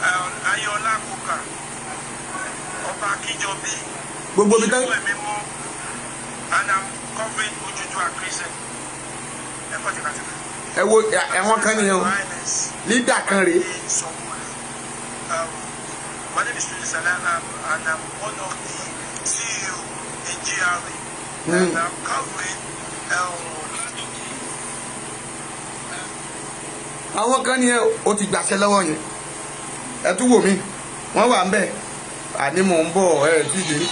Ayola Koka, Ọba Akijobi, Gbogbo bí tán. and I'm covering Ojoojuwa Crescent. Ẹ wo ẹ̀wọ̀n kan nìyẹn o. Lídà kan rèé. My name is Tony Salah, and I'm one of the CEO in GRA, and I'm covering Àwọn kan nìyẹn o ti gbàṣẹ lọ́wọ́ yẹn. Ẹ tún wò mí, wọ́n wà ń bẹ̀. Àní mò ń bọ̀ ẹ̀ tí dé.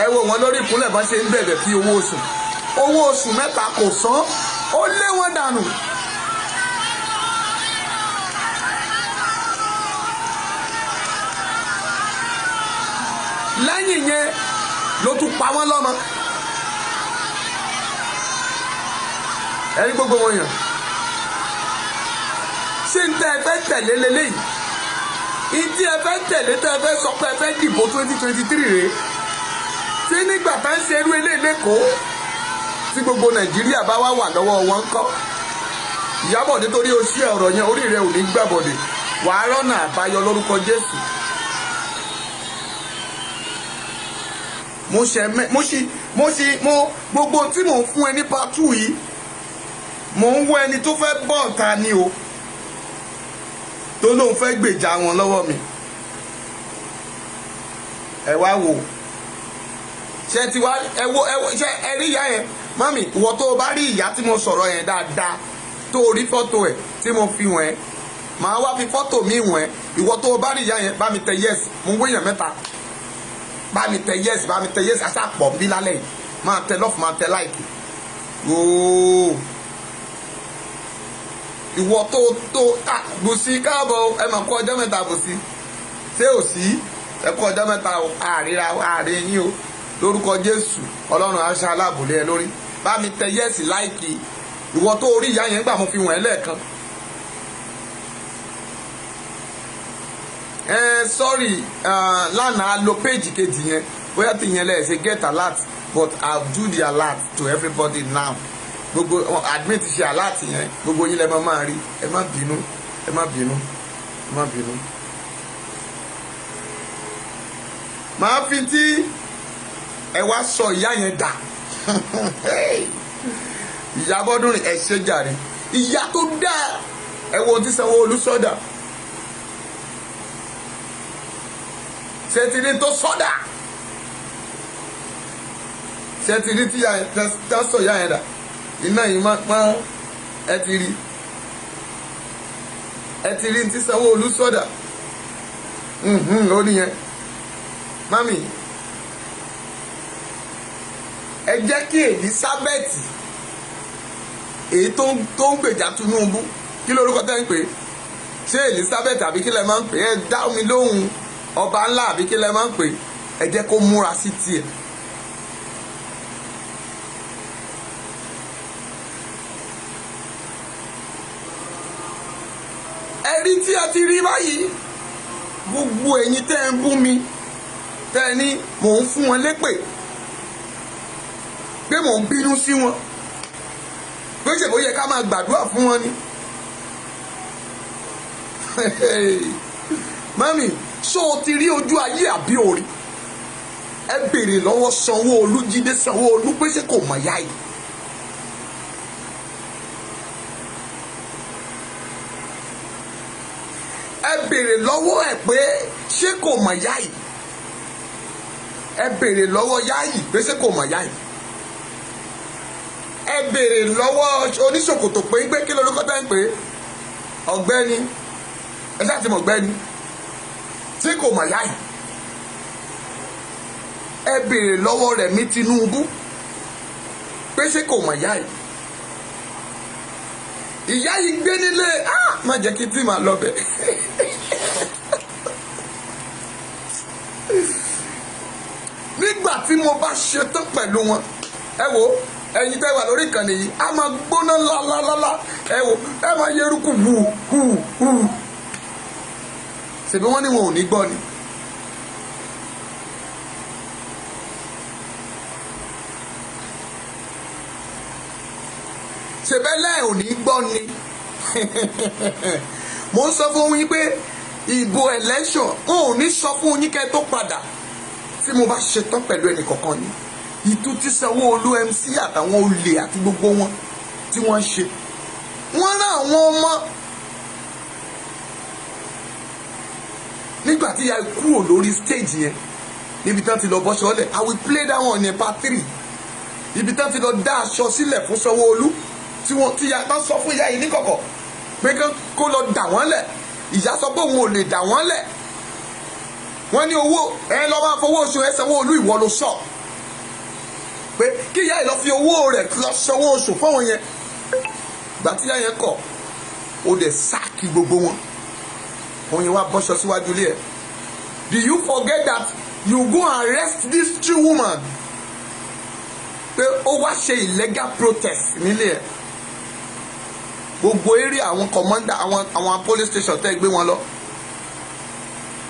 ẹ wo wọn lórí ìkúnlẹ̀ bá ṣe ń bẹ̀bẹ̀ fi owó oṣù mẹ́ta kò san, ó lé wọn dànù. lẹ́yìn yẹn ló tún pa wọ́n lọ́mọ. ẹ̀rí gbogbo wọn yàn ṣé ń tẹ́ ẹ fẹ́ tẹ̀lé lélẹ́yìí, ìdí ẹ fẹ́ tẹ̀lé tẹ́ ẹ fẹ́ sọ pé ẹ fẹ́ dìbò 2023 rèé, tí nígbà tá ń ṣe irú eléyìí lẹ́kọ̀ọ́ tí gbogbo Nàìjíríà bá wà lọ́wọ́ wọn kọ́. Ìyábọ̀ nítorí o ṣí ọ̀rọ̀ yẹn, orí rẹ ò ní gbàbọ̀dẹ̀, wàá rọ́nà àbáyọ lórúkọ Jésù. mo gbogbo tí mò ń fún ẹ ní part 2 yìí, mò ń wọ ẹni tó fẹ́ bọ́ ọ̀tá ni o, tó lóun fẹ́ gbèjà wọn lọ́wọ́ mi. ẹ wá wò ṣe ti wá ẹ wo ṣe ẹ rí ìyá yẹn mami, ìwọ tó o bá rí ìyá tí mo sọ̀rọ̀ yẹn dáadáa, tó o rí fọ́tò ẹ̀ tí mo fi wọ̀n ẹ́, màá wá fi fọ́tò mi wọ̀n ẹ́. ìwọ tó o bá rí ìyá yẹn bá mi tẹ yes, mo ń wéyàn mẹ́ta, bá mi tẹ yes, aṣá pọ̀ bí lálẹ́ yìí, máa tẹ love, máa tẹ like. ooo ìwọ tó Bùsí káàbọ̀, ẹ mà kú ọjọ́ mẹ́ta Bùsí, ṣé ò sí ẹ kú ọjọ́ mẹ́ta o, àárín yín o, lórúkọ Jésù Ọlọ́run aṣọ aláàbòlé ẹ lórí, bá mi tẹ yes like. ìwọ tó orí ìyá yẹn gbà mo fi wọ̀n ẹ́ lẹ́ẹ̀kan. Sorry, lánàá lo péjì kejì yẹn, bóyá tí yẹn lẹ́ẹ̀ ṣe get alert, but I'll do the alert to everybody now. gbogbo admit ṣe alert yẹn, gbogbo yín lẹ máa rí, ẹ má bínú. màá fi tí ẹ wá sọ ìyá yẹn dà. Ìyá Bọ́dúnrìn ẹ ṣe jàre, ìyá tó dáa, ẹ wo ohun tí Sanwó-Olú sọ́dà, ṣètìlí tó sọ́dà, ṣètìlí tí tán sọ ìyá yẹn dà, iná yìí máa pọ́n, ẹ ti rí tí Sanwó-Olú sọ́dà. Ó nìyẹn mami, ẹ jẹ́ kí Elizabeth èyí tó ń gbèjà Tinubu, kí lórúkọ tẹ́ ń pè é, ṣé Elizabeth àbí kí lẹ máa ń pè é, ẹ dá mi lóhùn, ọba ńlá àbí kí lẹ máa ń pè é, ẹ jẹ́ kó múra sí tiẹ̀. ẹ̀rí tí a ti rí báyìí, gbogbo ẹ̀yin tẹ́ ń bú mi, tẹ́ ẹ ní mò ń fún wọn lépè, pé mò ń bínú sí wọn, pé ṣe bó yẹ ká máa gbàdúrà fún wọn ni. mami, ṣó o ti rí ojú ayé àbí orí? ẹ béèrè lọ́wọ́ Sanwó-Olú, Jídé Sanwó-Olú, pé ṣé kò mọ̀ yá yìí? ẹ béèrè lọ́wọ́ ẹ̀ pé ṣé kò mọ̀ yá yìí? ẹ béèrè lọ́wọ́ yá yìí pé ṣé kò mọ̀ yá yìí? ẹ béèrè lọ́wọ́ oníṣòkòtò pé gbé kí lórúkọ tẹ́ ń pè é, ọ̀gbẹ́ni, ẹ ṣáà ti mọ̀ ọ̀gbẹ́ni, ṣé kò mọ̀ yá yìí? ẹ béèrè lọ́wọ́ Rẹ̀mí Tinubu pé ṣé kò mọ̀ yá yìí? ìyá yìí gbé nílé, má jẹ́ kí tí màá lọ bẹ̀. nígbà tí mo bá ṣetán pẹ̀lú wọn, ẹ wo ẹ̀yin tẹ́ wà lórí ìkànnì yìí, a máa gbóná lálálálá, ẹ wo ẹ máa yẹrùkù hù. ṣèbí wọ́n ní wọn ò ní gbọ́ ni. ṣèbẹ́lẹ̀ ò ní gbọ́ ni. mo ń sọ fún yín pé ìbò election wọn ò ní sọ fún yín kẹ́ tó padà tí mo bá ṣetán pẹ̀lú ẹnì kọ̀ọ̀kan ni. ìtú tí Sanwó-Olú MC àtàwọn olè àti gbogbo wọn tí wọ́n ń ṣe, wọ́n rán àwọn ọmọ nígbà tí ya kúrò lórí stage yẹn, níbi tán ti lọ bọ́ sọ́lẹ̀. I will play that one in part 3. ibi tán ti lọ dá aṣọ sílẹ̀ fún Sanwó-Olú, tí ya bá sọ fún ìyá yìí níkọ̀kọ̀ pé kó lọ dà wọ́n lẹ̀. ìyá sọ pé òun ò lè dà wọ́n lẹ̀. wọ́n ní owó ẹ lọ́ máa fowó oṣù ẹ Sanwó-Olú, ìwọ ló sọ. pé kí ìyá yìí lọ fi owó rẹ̀ lọ sanwó oṣù fáwọn yẹn. Ìgbà tí ìyá yẹn kọ̀ ó dẹ̀ sáàkì gbogbo wọn. Òun yẹn wá bọ́ṣọ síwájú ilé ẹ̀. Do you forget that you go arrest this 3 women? Pé ó wá ṣe illegal protest nílé ẹ̀. Gbogbo area àwọn commander àwọn police station tẹ́ gbé wọn lọ.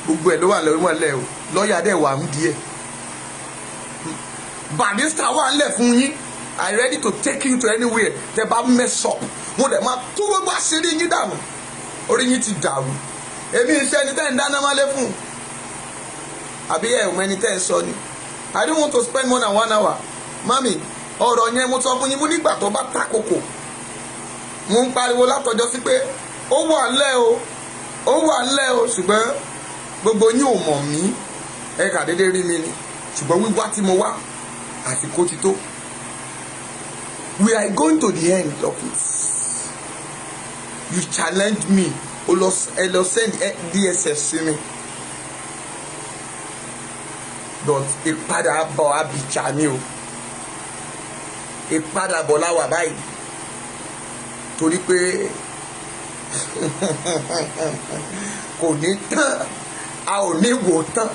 Gbogbo ẹ̀ ló wà lórí wọn lẹ́ o. Lọ́ọ̀yà dẹ̀ wà ń di ẹ̀. Barrister wà ńlẹ̀ fún yín. I ready to take you to anywhere. Tẹ́ bá mess up. Mo dẹ̀ máa tú gbogbo àṣírí yín dànù. Orí yín ti dàrú. Èmi iṣẹ́ ni tẹ́ ń dáná máa lé fún. Àbí ẹ̀ ọmọ ẹni tẹ́ ń sọ ni. I don't want to spend more than 1 hour. Mami, ọ̀rọ̀ yẹn mo sọ fún yín mo nígbà tó bá ta kòkò. Mo ń pariwo látọjọ́ sí pé ó wà ńlẹ̀ o. Ó wà ńlẹ̀ o ṣùgbọ́n gbogbo yín ò mọ̀ mí. Ẹ kà déédéé rí mi ni. Ṣùgbọ́n wíwá tí mo wá àsìkò ti tó. We are going to the end of it. You challenge me. O lọ send DSS sí mi. But ìpadàbọ̀ Abidjan ni o. Ìpadàbọ̀ láwà báyìí. Torí pé kò ní tán. A ò ní wò tán.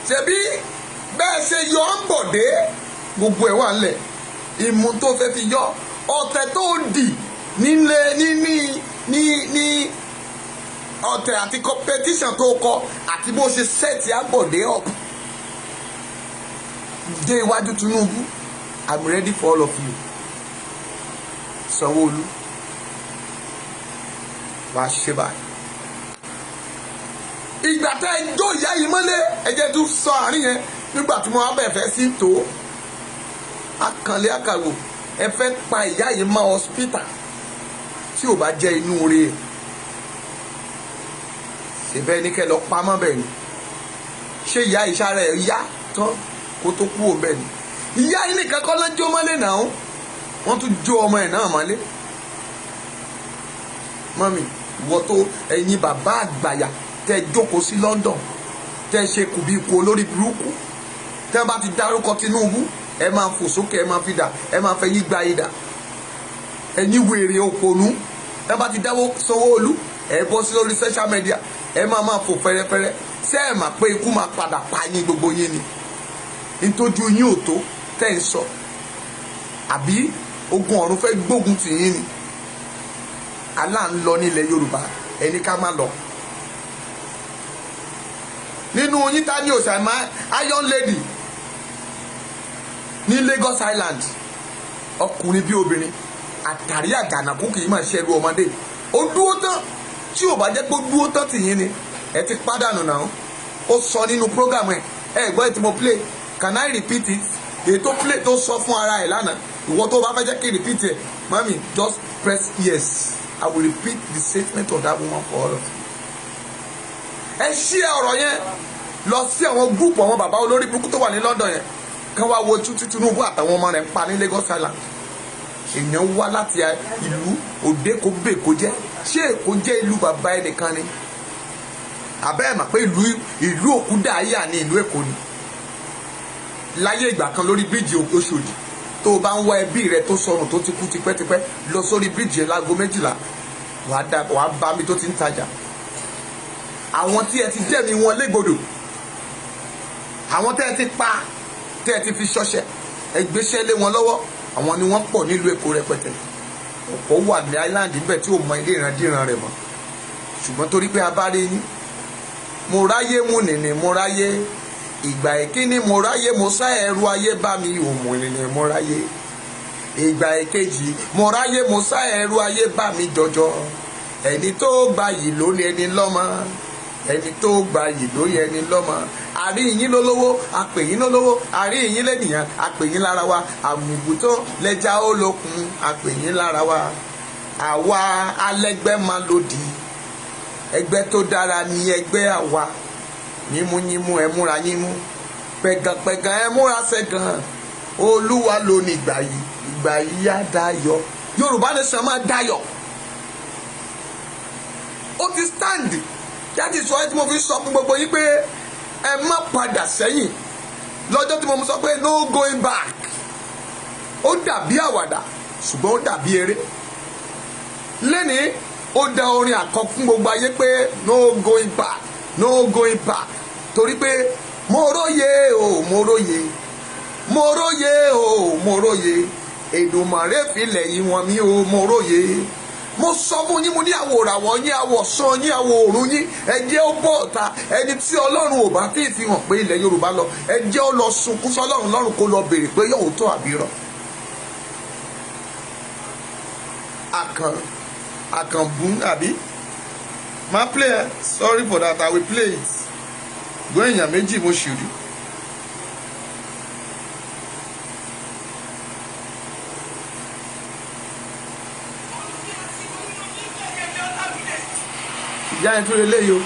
Ṣebí bẹ́ẹ̀ ṣe yọ ń bọ̀dé gbogbo ẹ̀ wà ńlẹ̀. Ìmú tó fẹ́ fi yọ ọ̀tẹ̀ tó dì nílé ní ọ̀tẹ̀ àti competition tó kọ àti bó ṣe set Àbọ̀dé up dé iwájú Tinubu. I'm ready for all of you. Sanwó-Olú wàá ṣe báyìí. Ìgbà tẹ́ ẹ jó ìyá yìí mọ́lé ẹjẹ́ tún sọ àárín yẹn nígbà tí mo wá bẹ̀ fẹ́ sí tó akànlé àkàwò ẹ fẹ́ pa ìyá yìí mọ́ hospital tí ò bá jẹ́ inú rẹ̀ ṣèbẹ́ ní kẹ́ lọ pamọ́ bẹ́ẹ̀ ni ṣé ìyá ìṣá rẹ̀ yá tán kó tó kú ò bẹ́ẹ̀ ni ìyá yìí nìkan kọ́ ló jó mọ́lé náà wọ́n tún jó ọmọ ẹ̀ náà mọ́lé. Mọ́mì ìwọ tó ẹ̀yin bàbá àgbàyà tẹ́ jókòó sí London tẹ́ ṣe kùbí ikú olórí burúkú tẹ́ bá ti dárúkọ Tinubu ẹ máa fò sókè ẹ máa fi dà ẹ máa fẹ́ yí gba ìdà ẹ̀yin wèrè òpònú ẹ bá ti dáwọ́ Sanwó-Olú ẹ bọ́ sí lórí social media ẹ máa fò fẹ́rẹ́fẹ́rẹ́ ṣé ẹ mà pé ikú máa padà pa yín gbogbo yín ni nítorí yín ò tó tẹ́ ń sọ àbí ogun ọ̀run fẹ́ gbógun tì yín ni Allah ń lọ nílẹ̀ Yorùbá ẹni ká má lọ nínú yín ta ni òsàmá Iron Lady ní Lagos Island ọkùnrin bí obìnrin àtàrí àgànàkú kì í máa ṣẹrú ọmọdé ó dúró tán tí ò bá jẹ́ pé ó dúró tán tìyín ni ẹ ti pàdánù náà ó sọ nínú program ẹ gbọ́ ètò mo play can I repeat it èyí tó play tó sọ fún ara ẹ̀ lánàá ìwọ tó bá fẹ́ jẹ́ kí repeat ẹ̀ mami just press yes I will repeat the statement of that woman for all of you. Ẹ ṣí ọ̀rọ̀ yẹn lọ sí àwọn gúùpù àwọn bàbá olórí burúkú tó wà ní London yẹn kán wá wo Tinubu àtàwọn ọmọ rẹ̀ ń pa ní Lagos Island. Èèyàn wá láti ìlú òde kó bè kó jẹ́ ṣé Èkó jẹ́ ìlú bàbá ẹnìkan ni àbẹ́ ẹ̀ mà pé ìlú Òkúdàáyà ní ìlú Èkó ni láyé ìgbà kan lórí bíríìjì Òṣòdì tó o bá ń wá ẹbí rẹ tó sọnù tó ti kú tipẹ́tipẹ́ lọ sórí bíríìjì ẹ̀ láago 12 wàá bá mi tó ti ń tajà àwọn tí ẹ ti jẹ́mi wọn légbodò àwọn tẹ́ ẹ ti pa tẹ́ ẹ ti fi ṣọṣẹ́ ẹ gbéṣẹ́ lé wọn lọ́wọ́ àwọn ni wọ́n pọ̀ nílùú Èkó rẹpẹtẹ ọ̀pọ̀ wà ní island níbẹ̀ tí ò mọ ilé ìrandíran rẹ̀ mọ́ ṣùgbọ́n torí pé a bá rí yín mo ráyé mú nìní mo ráyé ìgbà ìkíní mo ráyé mo sá ẹrù ayé bá mi òmù nìní mo ráyé ìgbà ìkejì mo ráyé mo sá ẹrù ayé bá mi jọjọ ẹni tó gbayì ló ní ẹni lọ́mọ ẹni tó gbayì ló yẹ ẹni lọ́mọ àrí yín lólówó àpè yín lólówó àrí yín lẹ́nìyàn àpè yín lára wa àmùgbùtó lẹ́jà olókun àpè yín lára wa àwa alẹ́gbẹ́ máa lòdì ẹgbẹ́ tó dára ní ẹgbẹ́ àwa yímúyímú ẹ múra yímú pẹ̀gànpẹ̀gàn ẹ múra sẹ́gàn olúwa ló ní ìgbà yìí á dayọ̀ Yorùbá nation máa dayọ̀ ó ti stand jáde sọ ẹ tí mo fi sọ fún gbogbo yín pé ẹ má padà sẹ́yìn lọ́jọ́ tí mo sọ pé no going back ó dàbí àwàdà ṣùgbọ́n ó dàbí eré. Lẹ́ni ó dá orin àkọ́kún gbogbo ayé pé no going back, no going back, torí pé mo róye o mo róye, mo róye o mo róye, Èdùmàrè filẹ̀ yìí wọn mi o mo róye. Mo sọ fún yín, mo ní àwòràwọ̀ yín, àwọ̀sán yín, àwọ̀ òrùn yín, ẹ jẹ́ ó bọ̀ ọ̀tá. Ẹni tí Ọlọ́run ò bá fi hàn pé ilẹ̀ Yorùbá lọ, ẹ jẹ́ ó lọ sunkún sọ́lọ́run lọ́rùn kó lọ béèrè pé yóò tó àbí rọ̀. Àkànbú àbí? Máa play ẹ, sorry for that, I will play it. Gbọ́ èèyàn méjì mo ṣì rí. Ìyá yẹn tó lè léyìí o.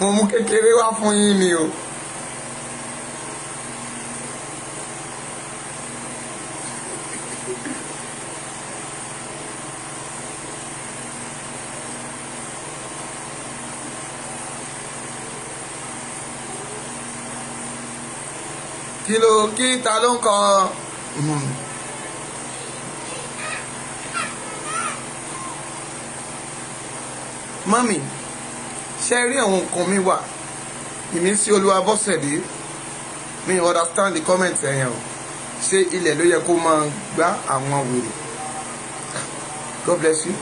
Mo mú kékeré wá fún yín ni o. Kí ta ló ń kọ? Mami, ṣe rí àwọn nǹkan mi wà, Ìmísí Olúwabọ́sẹ̀dé, mi understand the comment ẹ̀yàn o. Ṣé ilẹ̀ ló yẹ kó máa gbá àwọn wèrè? God bless you.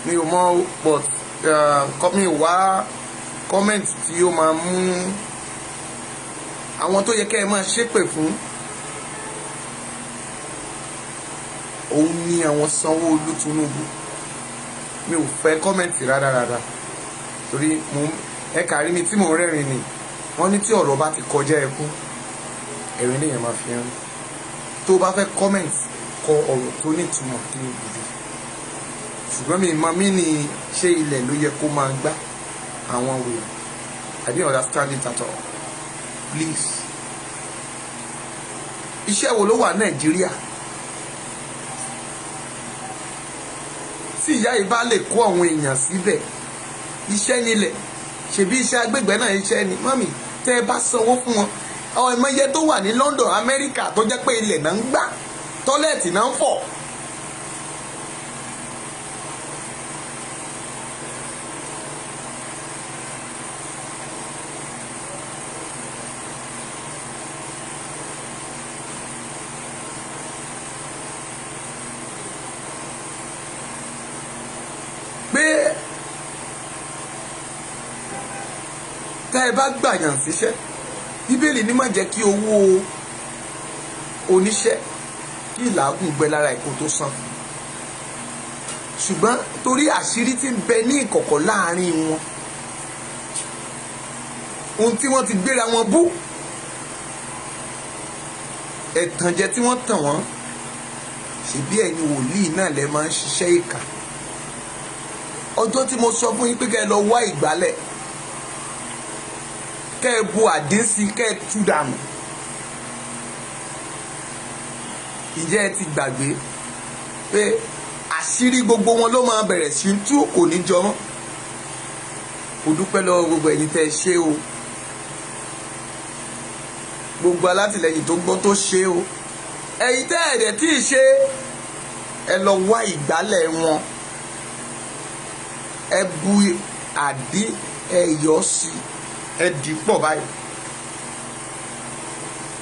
Mi ò mọ̀, but mi wá comment tí ó máa mú àwọn tó yẹ kẹ́ ẹ máa ṣépè fún. Òun ni àwọn Sanwó-Olú Tinubu. Mi ò fẹ́ comment rádaràda. Torí ẹ kàrí mi tí mò ń rẹ́rìn ni, wọ́n ní tí ọ̀rọ̀ bá ti kọjá ẹkún, ẹ̀rín lèèyàn máa fi hàn. Tó bá fẹ́ comment, kọ ọ̀rọ̀ tó ní ìtumọ̀ kí n gbùdù. Ṣùgbọ́n mi mọ̀ mí ni ṣé ilẹ̀ ló yẹ kó máa gbá àwọn wèrè. I didn't understand it at all. Please. Iṣẹ́ wo ló wà Nàìjíríà tí ìyá yìí bá lè kó àwọn èèyàn síbẹ̀, iṣẹ́ nílẹ̀, ṣebí iṣẹ́ agbègbè náà iṣẹ́ ni mọ́mì, tẹ́ ẹ bá sanwó fún wọn. àwọn ìmọ̀ye tó wà ní London Amẹ́ríkà tó jẹ́ pé ilẹ̀ náà ń gbà, tọ́lẹ̀tì náà ń fọ̀. pé tẹ́ ẹ bá gbàyàn síṣẹ́, bíbélì ní má jẹ́ kí owó oníṣẹ́ kí ìlàágùn gbẹ lára ìkó tó san. ṣùgbọ́n torí àṣírí tí ń bẹ ní ìkọ̀kọ̀ láàrin wọn, ohun tí wọ́n ti gbéra wọn bú, ẹ̀tànjẹ tí wọ́n tàn wọ́n, ṣebí ẹ̀yin wòlíì náà lẹ máa ń ṣiṣẹ́ ìkà. ọjọ́ tí mo sọ fún yín pé kẹ́ ẹ lọ wá ìgbálẹ̀, kẹ́ ẹ bu àdín sí, kẹ́ ẹ tú dànù. Ǹjẹ́ ẹ ti gbàgbé pé àṣírí gbogbo wọn ló máa bẹ̀rẹ̀ sí tú, kò ní jọ mọ́. Mo dúpẹ́ lọ́wọ́ gbogbo ẹ̀yin tẹ́ ẹ ṣe o, gbogbo alátìlẹyìn tó gbọ́ tó ṣe o. ẹ̀yin tẹ́ ẹ̀dẹ̀ tí ì ṣe, ẹ lọ wá ìgbálẹ̀ wọn, ẹ bu àdín, ẹ yọ sí, ẹ dì pọ̀ báyìí.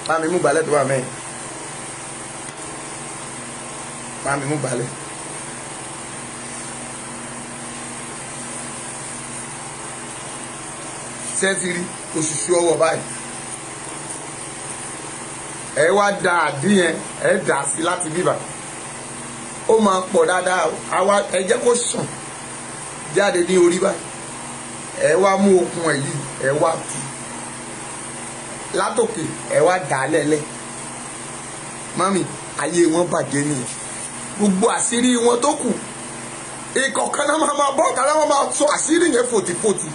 bá mi mú gbálẹ̀ tó wà mẹ́yìn, bá mi mú gbálẹ̀. ṣé ti rí òṣùṣù ọwọ́ báyìí? ẹ wá da àdín yẹn, ẹ dà sí láti bíbà, ó máa pọ̀ dáadáa. àwa ẹ jẹ́ kó sàn jáde ní orí báyìí. ẹ wá mú okùn ẹ̀ yìí, ẹ wá tú látòkè, ẹ wá dà á lẹ́lẹ̀. mami, ayé wọn bàjẹ́ nìyẹn. gbogbo àṣírí wọn tó kù, ìkọ̀kan náà máa bọ́, kan náà máa sọ àṣírí yẹn fòtìfòtì.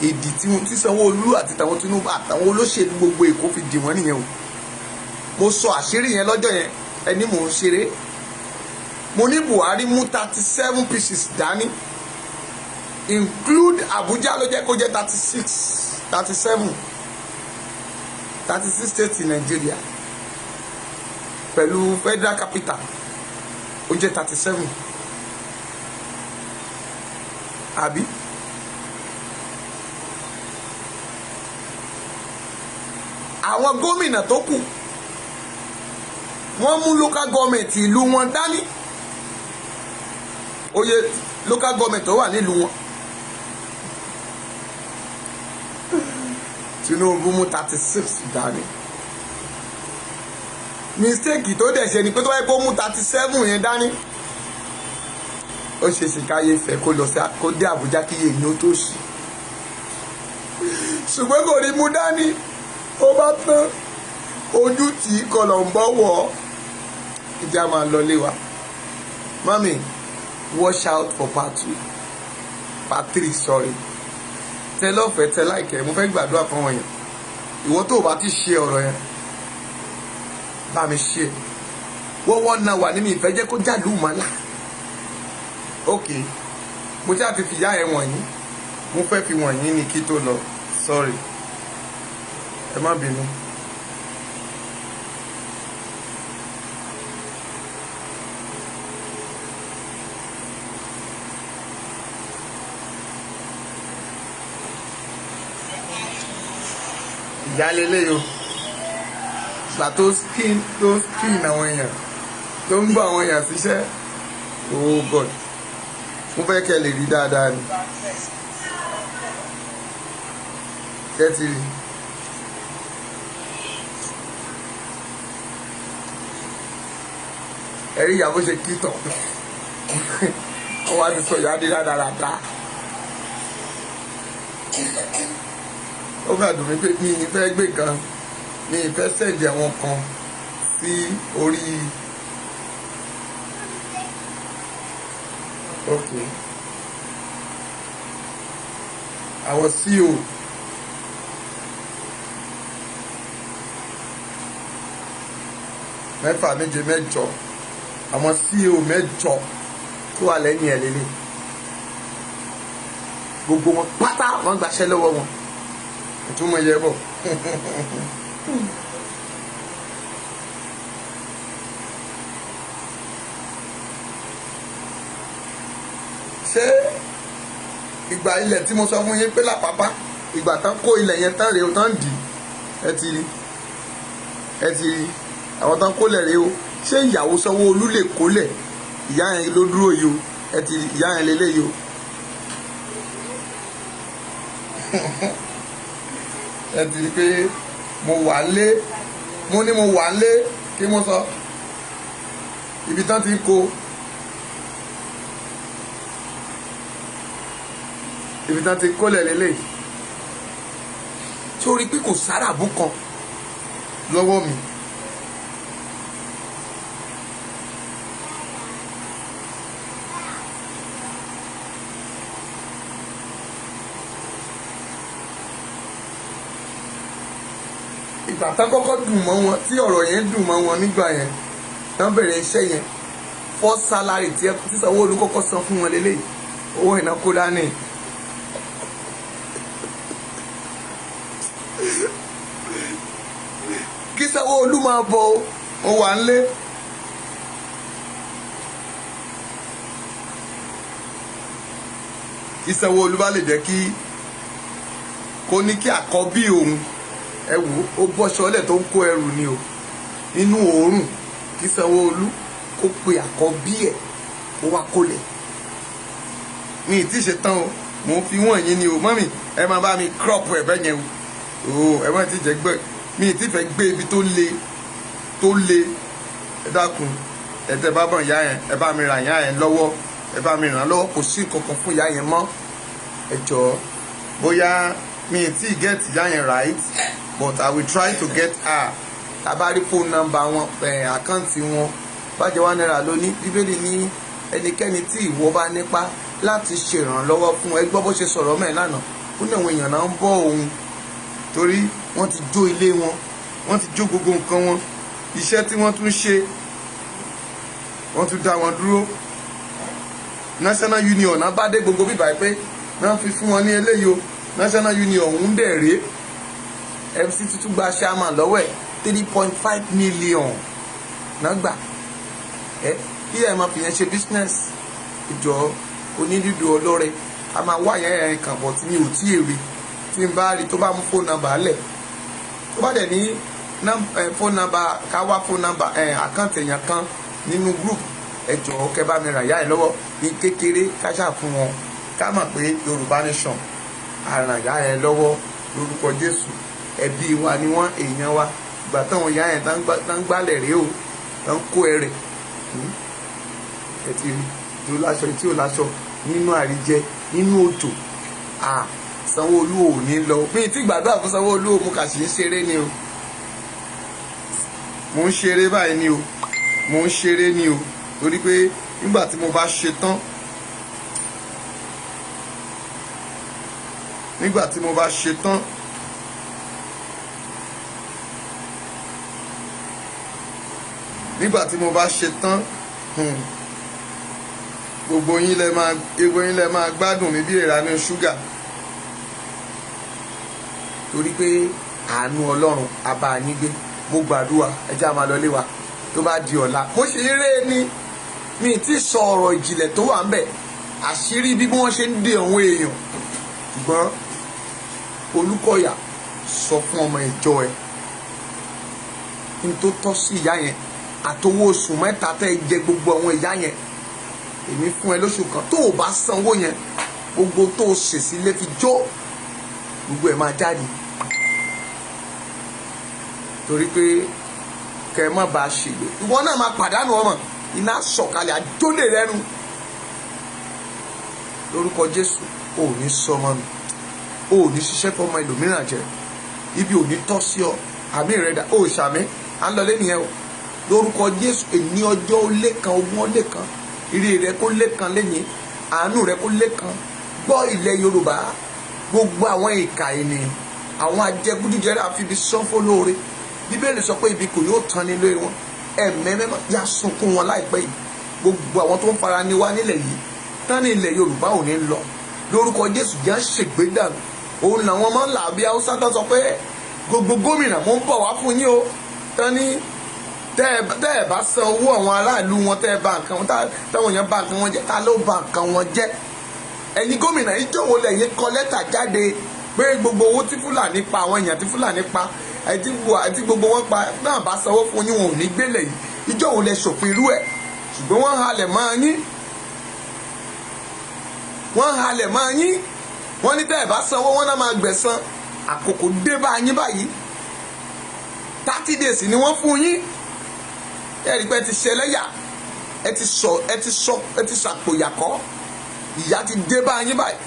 ìdí tí Sanwó-Olú àti tàwọn Tinubu àtàwọn olóṣèlú gbogbo Èkó fi dì wọ́n nìyẹn o. mo sọ àṣírí yẹn lọ́jọ́ yẹn, ẹni mò ń ṣeré. mo ní Buhari mú 37 pieces dání, include Abuja ló jẹ́ kó jẹ́ 36 states in Nigeria, pẹ̀lú federal capital ó jẹ́ 37. àbí àwọn gómìnà tó kù wọ́n mú local government ìlú wọn dání, oye local government tó wà nílùú wọn. Tinubu mú 36 dání. mistake tó dẹ̀ ṣe ni pé tó wáyé kó mú 37 yẹn dání, ó ṣe ṣe káyé fẹ́ kó lọ sí kó dé Àbújá kí yèyí ó tó ṣì. ṣùgbọ́n kò rí mú dání, ó bá tán ojú tí kọlọ̀ ń bọ̀ wọ̀. ìjà máa lọ lé wa. mami, watch out for part 3 sorry. tẹ lọ́fẹ̀ẹ́, tẹ láìkẹ́, mo fẹ́ gbàdúrà fún wọn yẹn. ìwọ tó o bá ti ṣe ọ̀rọ̀ yẹn, bá mi ṣe. wọ́wọ́ náà wà ní mi ìfẹ́ jẹ́ kó jáde mọ́lá. ok, mo já ti fìyà ẹ̀ wọ̀nyí, mo fẹ́ fi wọ̀nyí ní kí tó lọ sorry, ẹ má bínú. ìyálélé o, gbà tó skin àwọn èèyàn, tó ń gbọ́ àwọn èèyàn síṣẹ́. oh god, mo fẹ́ kẹ́ lè rí dáadáa ni. kẹ́tì rí. ẹ̀rí ìyàwó ṣe kí tọ̀, wọ́n wá ti sọ ìyá dé dáadáa. ó fẹ́ dùn mí pé mi ì fẹ́ gbé kan, mi ì fẹ́ sẹ̀jẹ̀ wọn kan sí orí. ok, àwọn CEO mẹ́fà méje mẹ́jọ àwọn CEO mẹ́jọ tó wà lẹ́yìn ẹ̀ lélẹ̀ gbogbo wọn pátá wọ́n gbaṣẹ́ lọ́wọ́ wọn ìtumọ̀ yẹ bọ̀. ṣé ìgbà ilẹ̀ tí mo sọ fún yín pé lápapá ìgbà tán kó ilẹ̀ yẹn tán rèé o tán dì í ẹ ti rí àwọn tán kólẹ̀ rèé o ṣé ìyàwó Sanwó-Olú lè kólẹ̀ ìyá yẹn ló dúró yìí o ẹ ti rí ìyá yẹn lélẹ̀ yìí o ẹ ti rí pé mo wà lé kí mo sọ ibi tán ti kó ibi tán ti kólẹ̀ lélẹ̀ tí ó rí pé kò sáràbù kan lọ́wọ́ mi. ìgbà tán kọ́kọ́ dùn mọ́ wọn tí ọ̀rọ̀ yẹn dùn mọ́ wọn nígbà yẹn tán bẹ̀rẹ̀ iṣẹ́ yẹn first salary tí Sanwó-Olú kọ́kọ́ san fún wọn lélẹ̀ owó ìnáko dání. kí Sanwó-Olú máa bọ̀ ó wà nílé. kí Sanwó-Olú bá lè jẹ́ kó ní kí àkọ́bí òun ẹ wò ó bọ́ṣọlẹ̀ tó ń kó ẹrù ni o nínú òórùn kí Sanwó-Olú kó pe àkọ́bí ẹ̀ ó wá kólẹ̀. mi ì tí ì ṣe tán o mò ń fi wọ̀n yín ni o mọ́mì ẹ máa bá mi crop ẹ̀ bẹ́ẹ̀ yẹn o ẹ má ti jẹ́ gbẹ́ mi ì tí ì fẹ́ gbé ibi tó le ẹ dákun ẹ tẹ́ bá bọ̀ ìyá yẹn ẹ bá mi ràn ìyá yẹn lọ́wọ́ ẹ bá mi ràn lọ́wọ́ kò sí nǹkan kan fún ìyá yẹn mọ́ ẹ jọ̀ọ́ bóyá mi ì tí ì get ìyá yẹn right but I will try to get her tabari phone number wọn àkáǹtì wọn bàjẹ́ £1 lóní bíbélì ní ẹnikẹ́ni tí ìwọ bá nípa láti ṣèrànlọ́wọ́ fún ẹ gbọ́ bó ṣe sọ̀rọ̀ mẹ́rin lánàá ó ní àwọn èèyàn náà ń bọ́ òun torí wọ́n ti jó ilé wọn wọ́n ti jó gbogbo nǹkan wọn iṣẹ́ tí wọ́n tún ṣe wọ́n tún dá wọn dúró National Union náà bá dé gbogbo bíbá pé náà fi fún wọn ní eléyìí o National Union ọ̀hún dẹ̀ rèé MC tuntun gba chairman lọ́wọ́ ẹ̀ 3.5 million náà gbà kí ẹ máa fi yẹn ṣe business ìjọ onídìdú ọlọ́rẹ a máa wá yẹn kàn bọ̀ tí mi ò tí èrè tí n bá rí tó bá mú phone number lẹ̀ tó bá dẹ̀ ní phone number ká wá phone number àkáǹtì èèyàn kan nínú group ẹ jọ̀ọ́ kẹ́ bá mi ràn yá ẹ lọ́wọ́ ní kékeré káṣà fún wọn ká mọ̀ pé Yorùbá Nation àràn yá ẹ lọ́wọ́ lórúkọ Jésù ẹbí wa ni wọ́n èèyàn wa ìgbà táwọn ìyá yẹn tán gbálẹ̀ rèé o tán kó ẹrẹ̀ ẹ ti rí tó láṣọ tí ò láṣọ nínú àríjẹ nínú òjò Sanwó-Olú ò ní lọ mi ti gbàdúrà fún Sanwó-Olú mo kà sí ń ṣeré ni o mo ń ṣeré báyìí ni o mo ń ṣeré ni o torí pé nígbà tí mo bá ṣe tán nígbà tí mo bá ṣe tán gbogbo yín lẹ máa gbádùn mi bí ìranú ṣúgà torí pé àánú Ọlọ́run abá yín gbé mo gbàdúrà ẹjẹ́ a máa lọ lé wa tó bá di ọ̀la mo ṣe eré ni mi ti sọ ọ̀rọ̀ ìjìnlẹ̀ tó wà ń bẹ̀ àṣírí bí wọ́n ṣe ń dè àwọn èèyàn ṣùgbọ́n Olúkọ̀yà sọ fún ọmọ ìjọ ẹ n tó tọ́ sí ìyá yẹn àtowó oṣù mẹ́ta tẹ́ jẹ gbogbo àwọn ìyá yẹn èmi fún ẹ lóṣù kan tó o bá sanwó yẹn gbogbo tó o ṣèṣì lè fi jó gbogbo ẹ máa jáde torí pé kẹ má bàa ṣègbè ìwọ náà máa pàdánù ọmọ iná sọ̀kalẹ̀ àjọlẹ̀ rẹ́nu lórúkọ Jésù ò ní sọmọ mi ò ní ṣiṣẹ́ fọmọ ẹlòmíràn jẹ ibi ò ní tọ́ sí ọ àmì rẹ dà ó ṣàmì à ń lọ lé nìyẹn o lórúkọ Jésù èní ọjọ́ ó lé kan ogún ó lé kan ire rẹ kó lé kan lẹ́yìn àánú rẹ kó lé kan gbọ́ ilẹ̀ Yorùbá gbogbo àwọn ìkà ènìyàn àwọn ajẹgúdújẹrẹ àfibi sọ́fọ́ lóore Bíbélì sọ pé ibi kò yóò tán nílé wọn ẹ̀mẹ́mẹ́mọ́ yá sunkún wọn láìpẹ́ yìí gbogbo àwọn tó ń fara ní wá nílẹ̀ yìí tán ní ilẹ̀ Yorùbá ò ní lọ lórúkọ Jésù jẹ́ ṣègbè dànù. Òun làwọn ọmọ ńlá bíi Haúsá tó sọ pé gbogbo gómìnà mo ń bọ̀ wá fún yín o tán ní tẹ́ ẹ bá san owó àwọn aráàlú wọn tẹ́ ẹ bá nǹkan wọn táwọn èèyàn bá nǹkan wọn jẹ́ ta ló bá nǹkan wọn jẹ́. Ẹ̀yin gómìnà yìí jọ̀wọ́ lẹ́yìn kọ lẹ́tà jáde pé gbogbo owó tí Fúlàní pa àwọn èèyàn tí Fúlàní pa àti gbogbo wọn pa náà bá sanwó fún yín wọn ò ní gbélé yìí ìjọ̀wọ́ lẹ ṣòfin irú ẹ̀. Ṣùgbọ́n wọ́n halẹ̀ máa yín wọ́n ní tẹ́ ẹ̀ bá sanwó wọn náà máa gbẹ̀san. Àkókò dé bá yín báyìí 30 days ni wọ́n fún yín. Ẹ̀rí pé ẹ ti ṣẹlẹ́yà ẹ ti ṣàpòyàkọ́. Ìyà ti dé bá yín báyìí.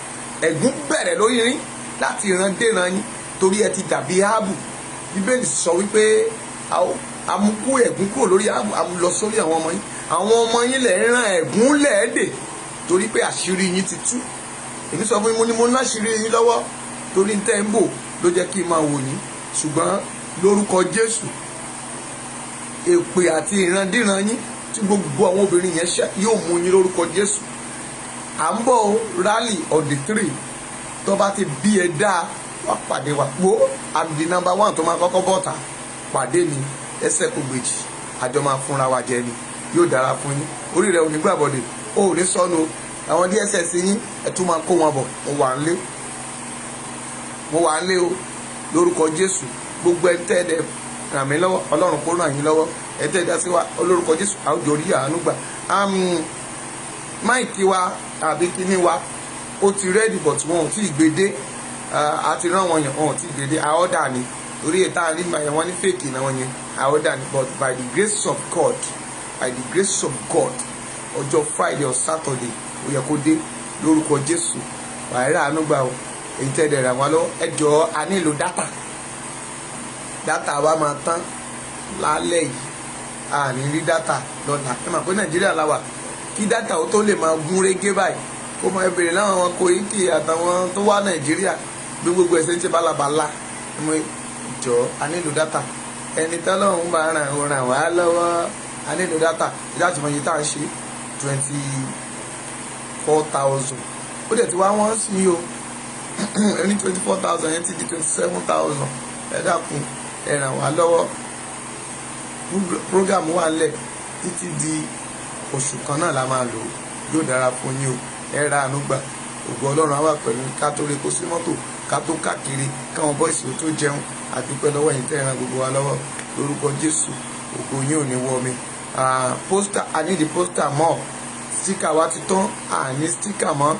Ẹ̀gún bẹ̀rẹ̀ lórí yín láti ìran dé ìran yín torí ẹ ti dàbí Áhábù. Bíbélì sọ wípé amúkú ẹ̀gún kúrò lórí Áhábù amúlọ sórí àwọn ọmọ yín. Àwọn ọmọ yín lẹ̀ ń ran ẹ̀gún lẹ́ẹ̀dẹ̀ torí pé àṣírí yín ti tú. Èmi sọ fún yín mo ní mo ń láṣírí yín lọ́wọ́ torí ń tẹ́ ń bò ló jẹ́ kí n máa wò yín. Ṣùgbọ́n lórúkọ Jésù èpè àti ìrandíran yín tí gbogbo àwọn obìnrin yẹn ṣe yóò mú yín lórúkọ Jésù. À ń bọ̀ rally on the 3 tó bá ti bí ẹ dáa wá pàdé wa wo àbìdí number 1 tó máa kọ́kọ́ bọ̀ta pàdé mi ẹsẹ̀ kò gbèjì àjọ máa fúnra wa jẹ ni yóò dára fún yín. Orí rẹ ò ní gbàbọ̀dẹ̀ o ò ní sọnù àwọn DSS yín ẹ tún máa kó wọn bọ̀ mo wà ń lé o lórúkọ Jésù. Gbogbo ẹ tẹ́ ẹ ràn mí lọ́wọ́ Ọlọ́run kó ràn yín lọ́wọ́ ẹ tẹ́ ẹ dá sí wa olórúkọ Jésù àwùjọ orí àánú gbà. Máìkì wa àbí kíní wa ó ti rẹ́dì but wọn ò tí ì gbé dé. Àti rán wọn yàn wọn ò tí ì gbé dé àọ́dà ni torí ètò àríwá yẹn wọ́n ní fèkì náà yẹn àọ́dà ni but by the grace of God ọjọ́ Friday or Saturday ó yẹ kó dé lórúkọ Jésù wàhálà àánú gbà o. Èyí tẹ́ ẹ̀dẹ̀ rà wá lọ́wọ́ ẹ jọ̀ọ́ a nílò dátà wa máa tán lálẹ́ yìí a ní rí dátà lọ́la ẹ mà pé Nàìjíríà la wà kí dátà ó tó lè máa gún régé báyìí kó máa bèrè láwọn Koiki àtàwọn tó wá Nàìjíríà bí gbogbo ẹsẹ̀ ń ṣe bálabàla mo jọ̀ọ́ a nílò dátà ẹni tọ́lọ́run bá ràn wá lọ́wọ́ a nílò dátà láti mọ iye tá à ń ṣe 24,000 ó dẹ̀ ti wá wọ́n sí o ẹni 24,000 yẹn ti di 27,000 ẹ dákun ẹ ràn wá lọ́wọ́. Program wà lẹ̀ títí di oṣù kan náà la máa lò yóò dára fún yín o ẹ ra àánú gbà ògo Ọlọ́run á wà pẹ̀lú ká tó lè kó sí mọ́tò ká tó káàkiri káwọn bọ́ìsì ó tó jẹun àdúpẹ́ lọ́wọ́ yìí tẹ́ ẹ ràn gbogbo wa lọ́wọ́ lórúkọ Jésù ògo yín ò ní wọ mi. Poster I need the poster mọ́ sticker wa ti tán àní sticker mọ́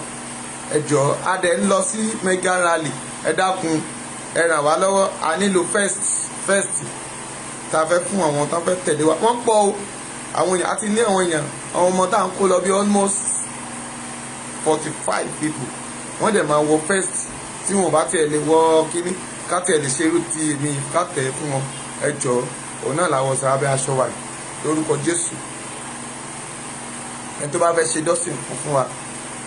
ẹ jọ̀ọ́ a dẹ̀ ń lọ sí mega rally ẹ dákun ẹ ràn wá lọ́wọ́ a nílò first ta fẹ́ fún àwọn tó fẹ́ tẹ̀lé wa wọ́n pọ̀ o àwọn èèyàn àti ní àwọn èèyàn àwọn ọmọ tá à ń kó lọ bí almost 45 people wọ́n dẹ̀ máa wọ first tí wọ́n bá tiẹ̀ lè wọ kíní ká tiẹ̀ lè ṣerú ti èmi ká tẹ̀ fún wọn ẹ jọ̀ọ́ òun náà làwọn sọ abẹ́ aṣọ wa lórúkọ Jésù. ẹni tó bá fẹ́ ṣe dọ́sìn fún wa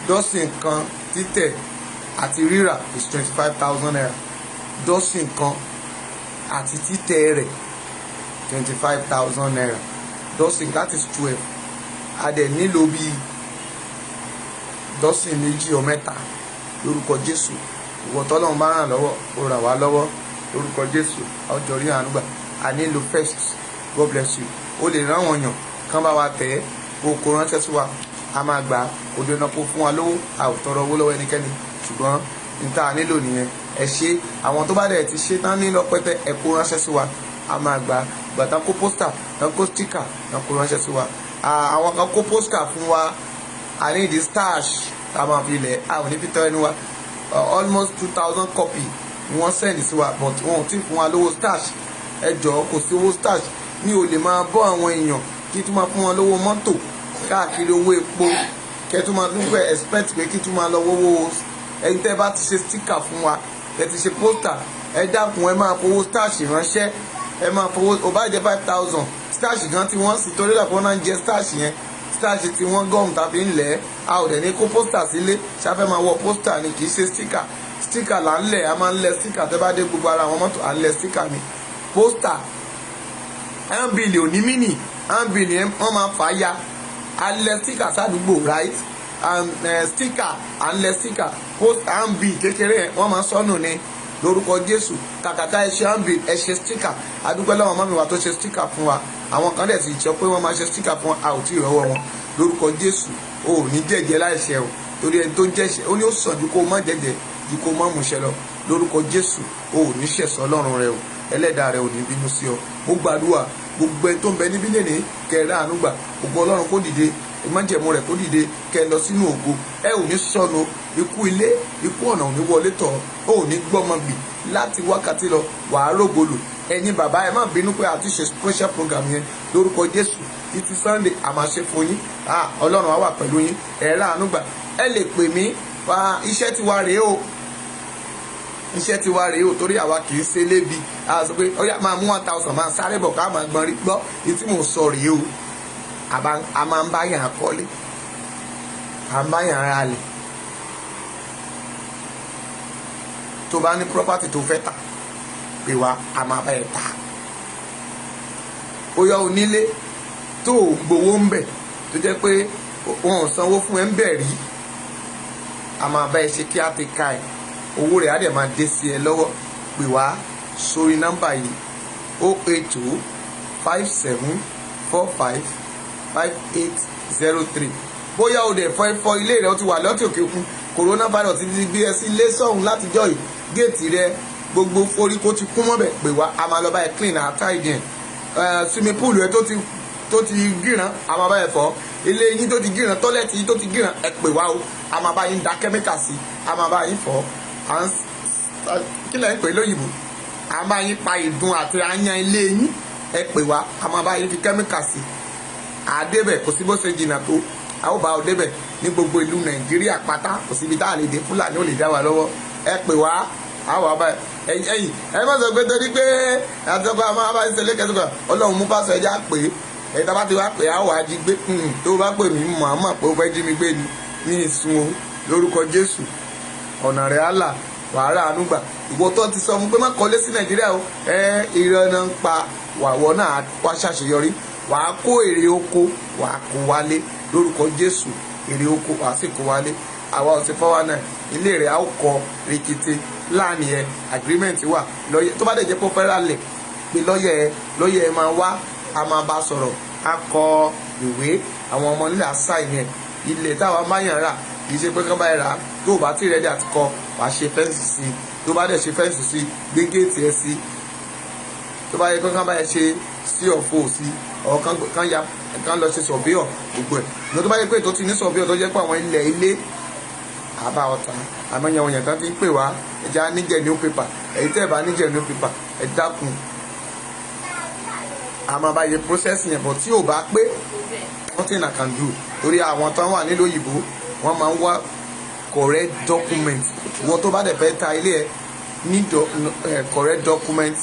dọ́sìn kan títẹ̀ àti rírà is 25,000 naira dọ́sìn kan àti títẹ̀ rẹ̀ 25,000 naira dọ́sìn that is 12 a dẹ̀ nílò bíi dọ́sìn méjì or mẹ́ta lórúkọ Jésù ìwọ tọ́lọ́run bá ràn lọ́wọ́ ó ràn wá lọ́wọ́ lórúkọ Jésù ọjọ́ rí àánú gbà a nílò first God bless you ó lè rán wọn yàn kán bá wa tẹ̀ ẹ́ kó ránṣẹ́ sí wa a máa gbà kó dé náà kó fún wa lówó a ò tọrọ owó lọ́wọ́ ẹnikẹ́ni ṣùgbọ́n níta nílò nìyẹn ẹ ṣe àwọn tó bá dẹ̀ ti ṣe tán nílò pẹ́tẹ́ ẹ kó ránṣẹ́ sí wa a máa gbà gbàtà kó pósítà tán kó stíkà tán kó ránṣẹ́ sí wa àwọn kan kó pósítà fún wa a ní di stash tá a máa fi lẹ̀ a ò ní fi tọ́ ẹnu wa almost 2,000 copy ni wọ́n sẹ́ndì sí wa but wọn ò tí fún wa lówó stash ẹ jọ̀ọ́ kò sí owó stash mi ò lè máa bọ́ àwọn èèyàn kí tún máa fún wọn lówó mọ́tò káàkiri owó epo kẹ́ tún máa tún fẹ́ expect pé kí tún máa lọ wọ́wọ́ ẹni tẹ́ bá ti ṣe sticker fún wa ẹ ti ṣe poster ẹ dákun ẹ máa fowó stash ránṣẹ́ ẹ máa fowó ó bá jẹ́ 5,000 stash gan tí wọ́n sì torí làpọ̀ náà ń jẹ stash yẹn stash tí wọ́n gọ́ọ̀mù tàbí ńlẹ̀ a ò dẹ̀ ní kó poster sílé ṣáfẹ́ máa wọ poster ni kì í ṣe sticker là ń lẹ̀ a máa ń lẹ̀ sticker tẹ́ bá dé gbogbo ara àwọn mọ́tò à ń lẹ̀ sticker ni poster handbill ò ní mínì handbill yẹn wọ́n máa fà á ya alẹ́ sticker sádùúgbò right and sticker alẹ́ sticker post and bill kékeré wọ́n máa sọnù ní lórúkọ Jésù kàkàtà ẹ ṣe and bill ẹ ṣe sticker adúpẹ́ lọ́wọ́ mọ́mí wa tó ṣe sticker fún wa àwọn kan dẹ̀ sì sọ pé wọ́n máa ṣe sticker fún a ò tí ì rọ́wọ́ wọn lórúkọ Jésù o ò ní jẹ́jẹ́ láìṣẹ̀ o torí ẹni tó jẹ́ṣẹ̀ ó ní ó sàn ju kó má jẹ́jẹ́ ju kó má múṣẹ lọ lórúkọ Jésù o ò ní ṣẹ̀sọ́ Ọlọ́run rẹ o ẹlẹ́dàá rẹ ò ní bínú sí ọ mo gbàdúrà gbogbo ẹni tó ń bẹ níbí lẹ́ni kẹrẹ àánú gbà gbogbo Ọlọ́run kó dìde ìmájẹ̀mú rẹ̀ kó dìde kẹ lọ sínú ògo ẹ ò ní sọnù ikú ilé ikú ọ̀nà ò ní wọlé tọ̀ ó ò ní gbọ́mọ bì láti wákàtí lọ wàá rògbòlò ẹ̀yin bàbá ẹ má bínú pé àti ṣe special program yẹn lórúkọ Jésù títí Sunday a máa ṣe fún yín Ọlọ́run á wà pẹ̀lú yín ẹ̀rọ àánú gbà ẹ lè pè mí wá iṣẹ́ tiwa rèé o iṣẹ́ tiwa rèé o torí àwa kì í ṣe lébi a sọ pé ọyá máa mú 1000 máa sáré bọ̀ ká máa gbọ́n rí gbọ́ ní tí mò ń sọ rèé o a máa ń bá yàn kọ́lé à ń bá yàn ra lẹ̀ tó bá ní property tó fẹ́ tà pè wá a máa bá ẹ̀ tà ó yọ onílé tó gbowó ń bẹ̀ tó jẹ́ pé wọn ò sanwó fún ẹ ń bẹ̀ rí a máa bá ẹ ṣe kí á ti ka ẹ̀ owó rẹ̀ á dẹ̀ máa dé sí ẹ lọ́wọ́ pè wá sórí nọ́mbà yìí 08257455803 bóyá o dẹ̀ fọ ilé rẹ̀ ó ti wà lọ́tí òkè òkun coronavirus ti gbé ẹ sí ilé sọ̀hún látijọ́ yìí géètì rẹ̀ gbogbo foríko ti kún mọ́bẹ̀ pè wá a máa lọ bá ẹ clean àtàìdì swimming pool rẹ̀ tó ti gíràn a máa bá ẹ fọ ilé yín tó ti gíràn tọ́lẹ̀tì yín tó ti gíràn ẹ pè wá o a máa bá yín da kẹ́míkà sí a máa bá yín fọ kí lẹ́yìn pè lóyìnbó a máa yín pa ìdun àti aáyán ilé yín ẹ pè wá a máa bá yín fi kẹ́míkà sí àdébẹ̀ kò sí bó ṣe jìnnà tó a ó bá ọ débẹ̀ ní gbogbo ìlú Nàìjíríà pátá kò síbi tá a lè dé Fúlàní ò lè dá wa lọ́wọ́ ẹ pè wá àwọn àbá ẹ̀yìn ẹ má sọ pé torí pé àtọ́kọ́ àmọ́ àbá ń ṣẹlẹ̀ kẹsùkọ̀ Ọlọ́run mú pásọ ẹja pé ẹ̀yìn tá a bá ti wá pè á wà á jí gbé tó bá pè mí mọ̀ àmọ́ pé ó fẹ́ jí mi gbé ni ní ìsun o lórúkọ Jésù ọ̀nà rẹ̀ á là wàhálà ànúgbà ìwọ tó ti sọ fún pé má kọ́lé sí Nàìjíríà o ìrànà ń pa wàwọ́ náà wá ṣàṣeyọrí wàá kó èrè oko wàá kó wálé lórúkọ Jésù èrè oko wàá sì kó wálé àwa ọ̀sẹ̀ fọwọ́ náà ilé rẹ̀ á kọ rìkìtì láàánì ẹ agreement wà lọ́yẹ̀ tó bá dẹ̀ jẹ́ pé ó fẹ́ rálẹ̀ pé lọ́yẹ̀ ẹ máa wá a máa bá sọ̀rọ̀ a kọ ìwé àwọn ọmọ nílẹ̀ àṣàyàn ẹ̀ ilẹ̀ táwa máa yàn rà kì í ṣe pé kán bá ẹ rà tó o bá tí rẹ́dí àti kọ wàá ṣe fẹ́ǹsì sí i tó bá dẹ̀ ṣe fẹ́ǹsì sí i gbé géètì ẹ sí tó bá yẹ pé kán bá ẹ ṣe sí ọ̀fọ̀ sí ọ̀ kán lọ ṣe sọ̀bíọ̀ gbogbo ẹ̀ ní tó bá yẹ pé tó ti ní sọ̀bíọ̀ tó jẹ́ pé àwọn ilé àbá ọ̀tá àmọ́yàn òyìn kan ti ń pè wá ẹja níjẹ̀ new paper èyí tẹ́ ẹ̀ bá níjẹ̀ new paper ẹ dákun àmọ́ bá yẹ process yẹn bọ̀ tí ò bá pé nothing I can do torí àwọn tán wà nílò òyìnbó wọ́n máa ń wá correct document wọ́n tó bá dẹ̀ fẹ́ ta ilé ẹ ní correct document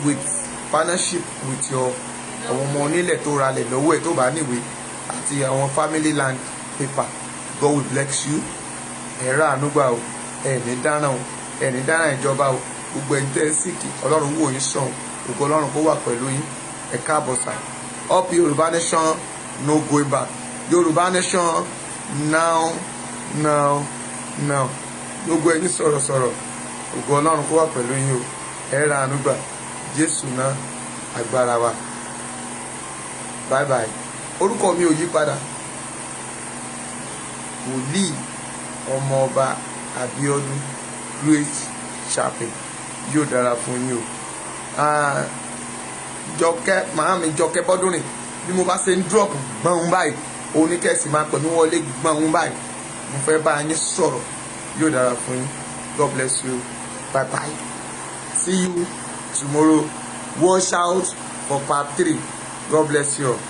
with partnership with your àwọn ọmọ onílẹ̀ tó ralẹ̀ lọ́wọ́ ẹ̀ tó bá níwèé àti àwọn family land paper God will bless you ẹ̀rọ ànúgbà o ẹ̀ní dáná o ẹ̀ní dáná ìjọba o gbogbo ẹ̀ní tẹ́ síkì Ọlọ́run wò yín sàn ògo Ọlọ́run kó wà pẹ̀lú yín ẹ káàbọ̀ sà up Yorùbá nation no going back Yorùbá nation now gbogbo ẹ̀yin sọ̀rọ̀sọ̀rọ̀ ògo Ọlọ́run kó wà pẹ̀lú yín o ẹ̀rọ ànúgbà Jésù náà agbára wa bye bye orúkọ mi ò yí padà wòlíì ọmọọba Abíọ́dún Great Chapel yóò dára fún yín o Jọkẹ́ màámi Jọkẹ́ Bọ́dúnrìn bí mo bá ṣe ń drop gbọ̀n báyìí oníkẹ́sì máa pẹ̀lú wọlé gbọ̀n báyìí mo fẹ́ bá yín sọ̀rọ̀ yóò dára fún yín God bless you bye bye see you tomorrow watch out for part 3 God bless you all.